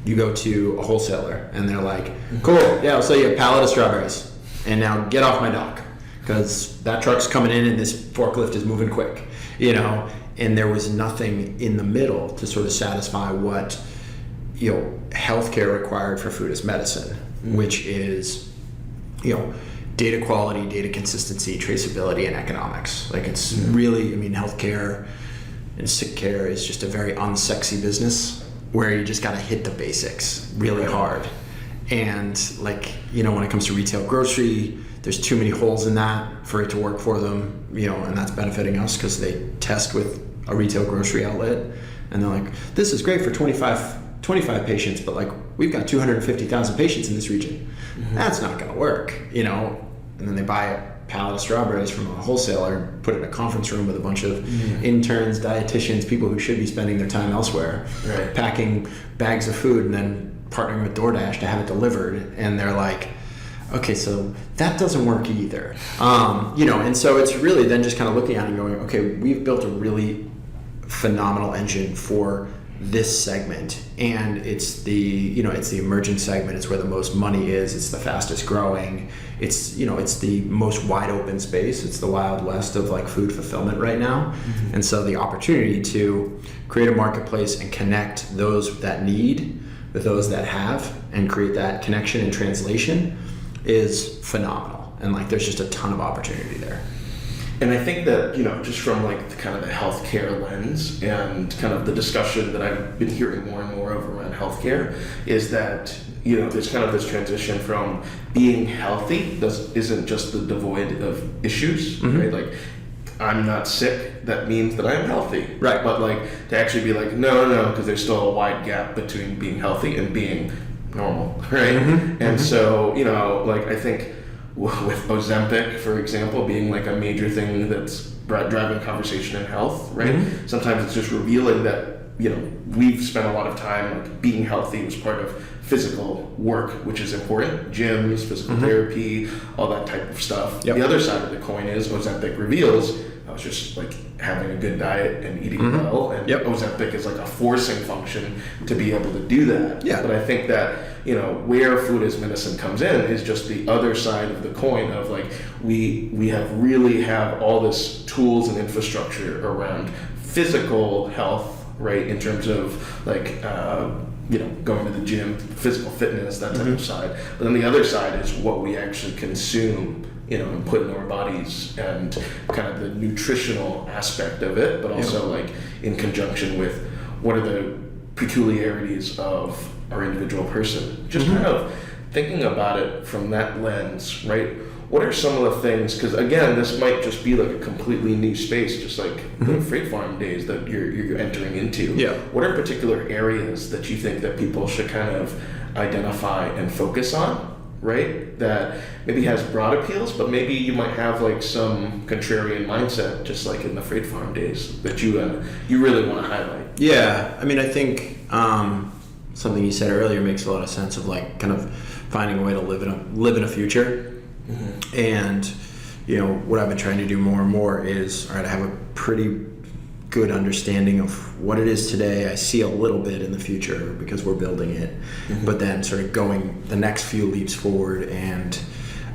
you go to a wholesaler and they're like, cool, yeah, I'll sell you a pallet of strawberries. And now get off my dock, because that truck's coming in and this forklift is moving quick, and there was nothing in the middle to sort of satisfy what, healthcare required for food as medicine, which is, data quality, data consistency, traceability, and economics. Like, it's really, healthcare and sick care is just a very unsexy business where you just got to hit the basics really hard. And like, when it comes to retail grocery, there's too many holes in that for it to work for them, and that's benefiting us because they test with a retail grocery outlet and they're like, this is great for 25 patients, but like, we've got 250,000 patients in this region. That's not going to work, and then they buy a pallet of strawberries from a wholesaler, put it in a conference room with a bunch of interns, dietitians, people who should be spending their time elsewhere, packing bags of food and then partnering with DoorDash to have it delivered, and they're like, okay, so that doesn't work either. And so it's really then just kind of looking at it and going, okay, we've built a really phenomenal engine for this segment, and it's the emerging segment. It's where the most money is. It's the fastest growing. It's the most wide open space. It's the Wild West of like food fulfillment right now. And so the opportunity to create a marketplace and connect those that need with those that have, and create that connection and translation is phenomenal. And like, there's just a ton of opportunity there. And I think that, just from like kind of the healthcare lens and kind of the discussion that I've been hearing more and more of around healthcare is that, there's kind of this transition from being healthy isn't just the devoid of issues, right? Like, I'm not sick, that means that I'm healthy. Right. But like, to actually be like, no, because there's still a wide gap between being healthy and being normal, right? And so, like, I think with Ozempic, for example, being like a major thing that's driving conversation in health, right? Sometimes it's just revealing that, we've spent a lot of time like being healthy was part of physical work, which is important. Gyms, physical therapy, all that type of stuff. The other side of the coin is Ozempic reveals I was just like having a good diet and eating well, and Ozempic is like a forcing function to be able to do that. But I think that, where food as medicine comes in is just the other side of the coin of like, we have all this tools and infrastructure around physical health, right, in terms of like going to the gym, physical fitness, that type of side. But then the other side is what we actually consume, and put in our bodies, and kind of the nutritional aspect of it, but also like in conjunction with what are the peculiarities of our individual person. Just kind of thinking about it from that lens, right? What are some of the things, because again, this might just be like a completely new space, just like the freight farm days that you're entering into. What are particular areas that you think that people should kind of identify and focus on, right? That maybe has broad appeals, but maybe you might have like some contrarian mindset, just like in the freight farm days, that you really want to highlight. I think something you said earlier makes a lot of sense, of like kind of finding a way to live in a future. And what I've been trying to do more and more is, all right, I have a pretty good understanding of what it is today. I see a little bit in the future because we're building it, but then sort of going the next few leaps forward and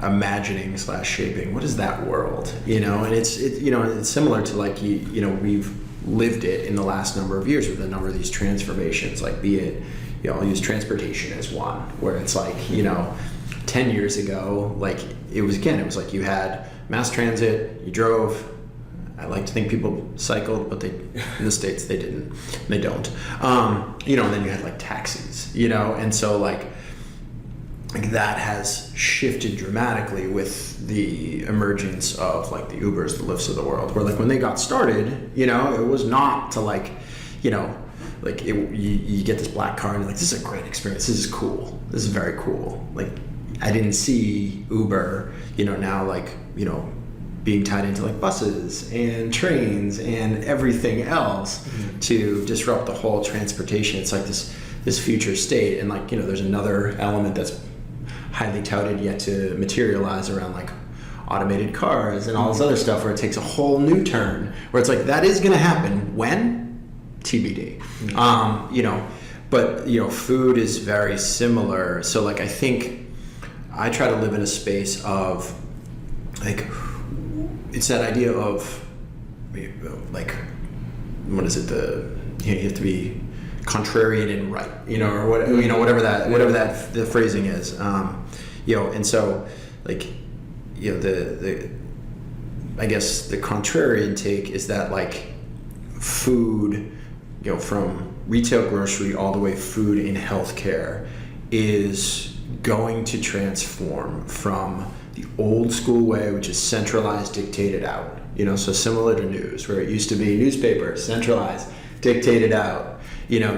imagining / shaping what is that world, and it's similar to like we've lived it in the last number of years with a number of these transformations, like be it, I'll use transportation as one, where it's like 10 years ago, like it was like you had mass transit, you drove. I like to think people cycled, but in the States they didn't. They don't. And then you had like taxis, and so like that has shifted dramatically with the emergence of like the Ubers, the Lyfts of the world, where like when they got started, it was not to like, you get this black car and you're like, this is a great experience. This is cool. This is very cool. Like I didn't see Uber, now like, being tied into like buses and trains and everything else to disrupt the whole transportation. It's like this future state, and like there's another element that's highly touted yet to materialize around like automated cars and all this other stuff, where it takes a whole new turn, where it's like that is going to happen when TBD. But food is very similar. So like I think I try to live in a space of like, it's that idea of like, what is it? You have to be contrarian and right, or what, whatever that the phrasing is, and so like, I guess the contrarian take is that like food, from retail grocery all the way food in healthcare is going to transform from the old school way, which is centralized, dictated out, so similar to news, where it used to be newspaper, centralized, dictated out,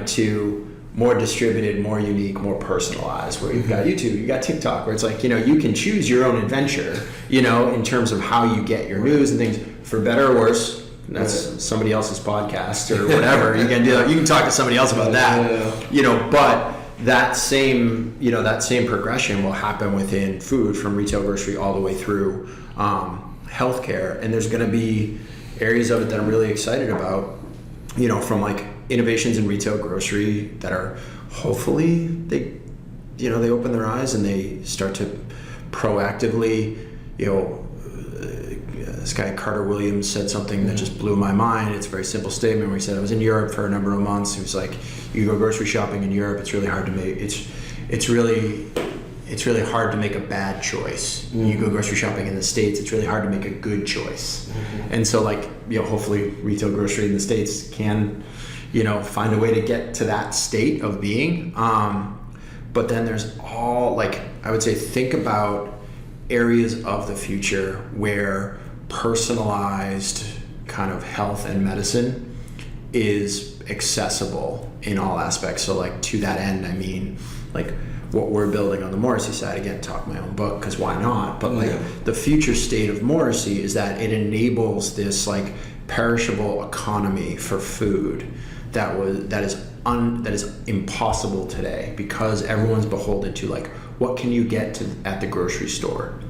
to more distributed, more unique, more personalized, where you've got YouTube, you've got TikTok, where it's like, you can choose your own adventure, in terms of how you get your news and things, for better or worse. That's somebody else's podcast or whatever. You can do that. You can talk to somebody else about that, but that same progression will happen within food, from retail grocery all the way through healthcare. And there's going to be areas of it that I'm really excited about, from like innovations in retail grocery that are hopefully they open their eyes and they start to proactively, this guy Carter Williams said something that just blew my mind. It's a very simple statement where he said, I was in Europe for a number of months. He was like, you go grocery shopping in Europe, it's really hard to make it's really hard to make a bad choice. You go grocery shopping in the States, it's really hard to make a good choice. And so like, hopefully retail grocery in the States can, find a way to get to that state of being. But then there's all, like, I would say, think about areas of the future where personalized kind of health and medicine is accessible in all aspects. So like, to that end, I mean, like what we're building on the Morrissey side, again, talk my own book, because why not? But like the future state of Morrissey is that it enables this like perishable economy for food that is impossible today, because everyone's beholden to like, what can you get at the grocery store?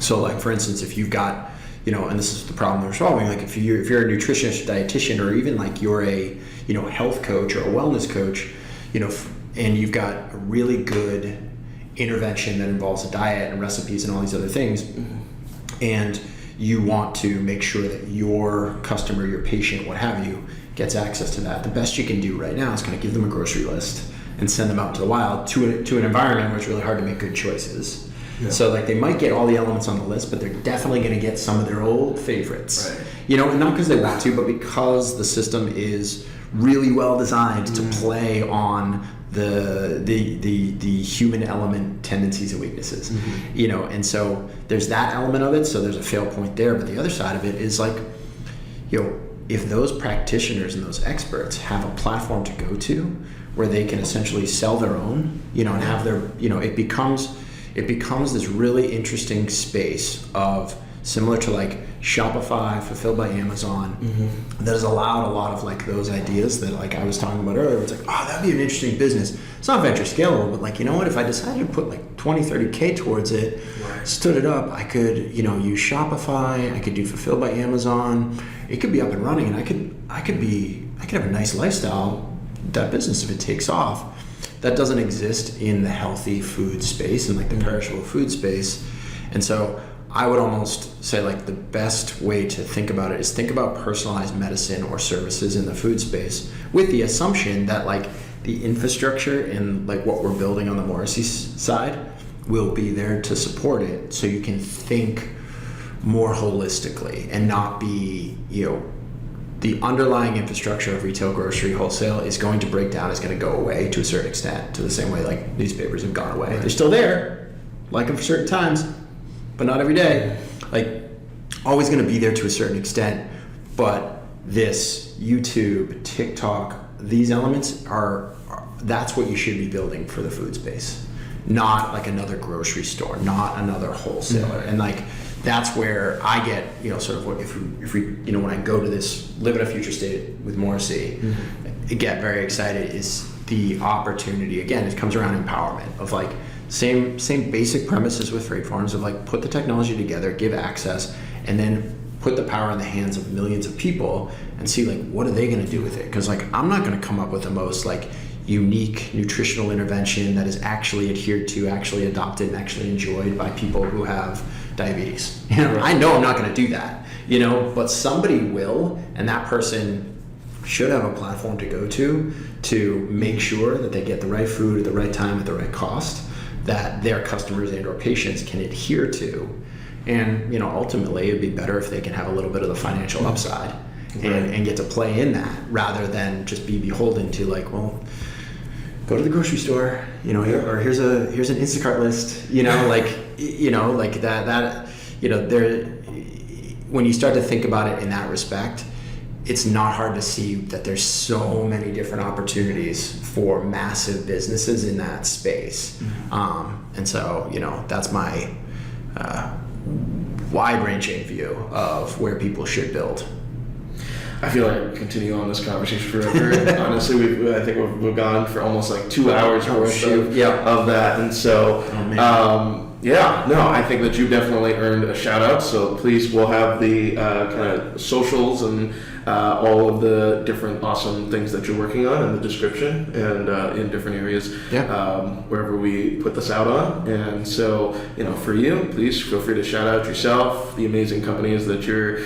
So like, for instance, if you've got, and this is the problem they're solving, like if you're a nutritionist, dietitian, or even like you're a, health coach or a wellness coach, and you've got a really good intervention that involves a diet and recipes and all these other things, and you want to make sure that your customer, your patient, what have you, gets access to that, the best you can do right now is kind of give them a grocery list and send them out into the wild to an environment where it's really hard to make good choices. So like, they might get all the elements on the list, but they're definitely going to get some of their old favorites, and not because they want to, but because the system is really well designed to play on the human element tendencies and weaknesses, and so there's that element of it. So there's a fail point there, but the other side of it is like, if those practitioners and those experts have a platform to go to where they can essentially sell their own, and have their, it becomes this really interesting space of similar to like Shopify, fulfilled by Amazon, that has allowed a lot of like those ideas that like I was talking about earlier. It's like, oh, that'd be an interesting business. It's not venture scalable, but like, you know what, if I decided to put like 20, 30K towards it, stood it up, I could, you know, use Shopify, I could do fulfilled by Amazon, it could be up and running, and I could have a nice lifestyle, that business, if it takes off. That doesn't exist in the healthy food space and like the perishable food space. And so I would almost say like the best way to think about it is think about personalized medicine or services in the food space with the assumption that like the infrastructure and like what we're building on the Morrissey side will be there to support it, so you can think more holistically and not be, you know, the underlying infrastructure of retail, grocery, wholesale is going to break down, is going to go away to a certain extent, to the same way like newspapers have gone away. They're still there, like them for certain times, but not every day. Like, always going to be there to a certain extent, but this YouTube, TikTok, these elements are that's what you should be building for the food space, not like another grocery store, not another wholesaler. And like, that's where I get, you know, sort of what if we you know, when I go to this live in a future state with Morrissey, I get very excited is the opportunity. Again, it comes around empowerment of like same basic premises with freight farms of like put the technology together, give access, and then put the power in the hands of millions of people and see like what are they going to do with it? Because like I'm not going to come up with the most like unique nutritional intervention that is actually adhered to, actually adopted, and actually enjoyed by people who have diabetes. You know, I know I'm not going to do that, you know, but somebody will, and that person should have a platform to go to make sure that they get the right food at the right time at the right cost that their customers and or patients can adhere to. And, you know, ultimately it'd be better if they can have a little bit of the financial upside and get to play in that rather than just be beholden to like, well, go to the grocery store, you know, or here's an Instacart list, you know, like, you know, like that, you know, there, when you start to think about it in that respect, it's not hard to see that there's so many different opportunities for massive businesses in that space. And so, you know, that's my wide-ranging view of where people should build. I feel like we continue on this conversation forever. And honestly, I think we've gone for almost like 2 hours worth of that. And so, I think that you definitely earned a shout out. So please, we'll have the kind of socials and all of the different awesome things that you're working on in the description and in different areas wherever we put this out on. And so, you know, for you, please feel free to shout out yourself, the amazing companies that you're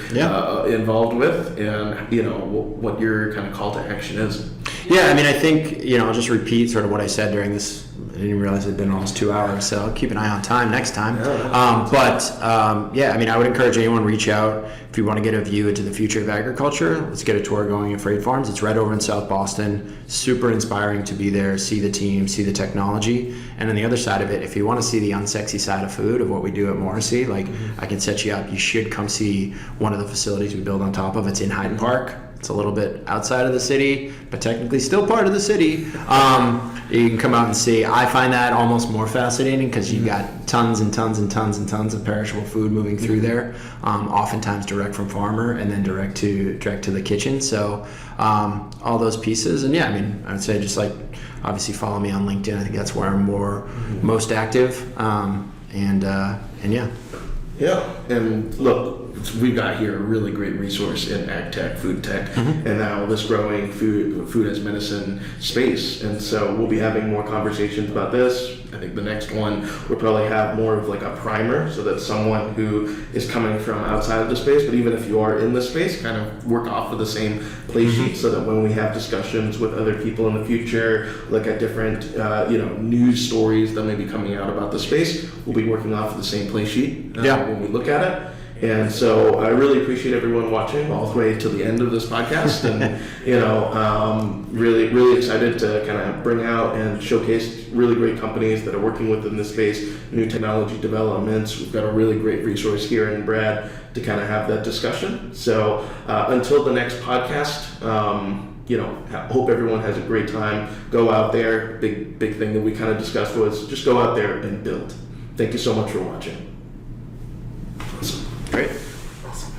involved with, and, you know, what your kind of call to action is. Yeah, I mean, I think, you know, I'll just repeat sort of what I said during this. I didn't realize it'd been almost 2 hours, so I'll keep an eye on time next time. I mean, I would encourage anyone to reach out if you want to get a view into the future of agriculture. Let's get a tour going at Freight Farms. It's right over in South Boston. Super inspiring to be there, see the team, see the technology. And on the other side of it, if you want to see the unsexy side of food of what we do at Morrissey, like I can set you up. You should come see one of the facilities we build on top of. It's in Hyde Park. It's a little bit outside of the city, but technically still part of the city. You can come out and see. I find that almost more fascinating because you've got tons and tons and tons and tons of perishable food moving through there, oftentimes direct from farmer and then direct to the kitchen. So all those pieces. And yeah, I mean, I would say just like obviously follow me on LinkedIn. I think that's where I'm most active. Yeah, and look, we've got here a really great resource in agtech, food tech, and now this growing food as medicine space. And so we'll be having more conversations about this. I think the next one we'll probably have more of like a primer, so that someone who is coming from outside of the space, but even if you are in the space, kind of work off of the same play sheet, so that when we have discussions with other people in the future, look at different news stories that may be coming out about the space, we'll be working off of the same play sheet when we look at it. And so I really appreciate everyone watching all the way to the end of this podcast, and really, really excited to kind of bring out and showcase really great companies that are working within this space, new technology developments. We've got a really great resource here in Brad to kind of have that discussion. So until the next podcast, hope everyone has a great time. Go out there. Big thing that we kind of discussed was just go out there and build. Thank you so much for watching.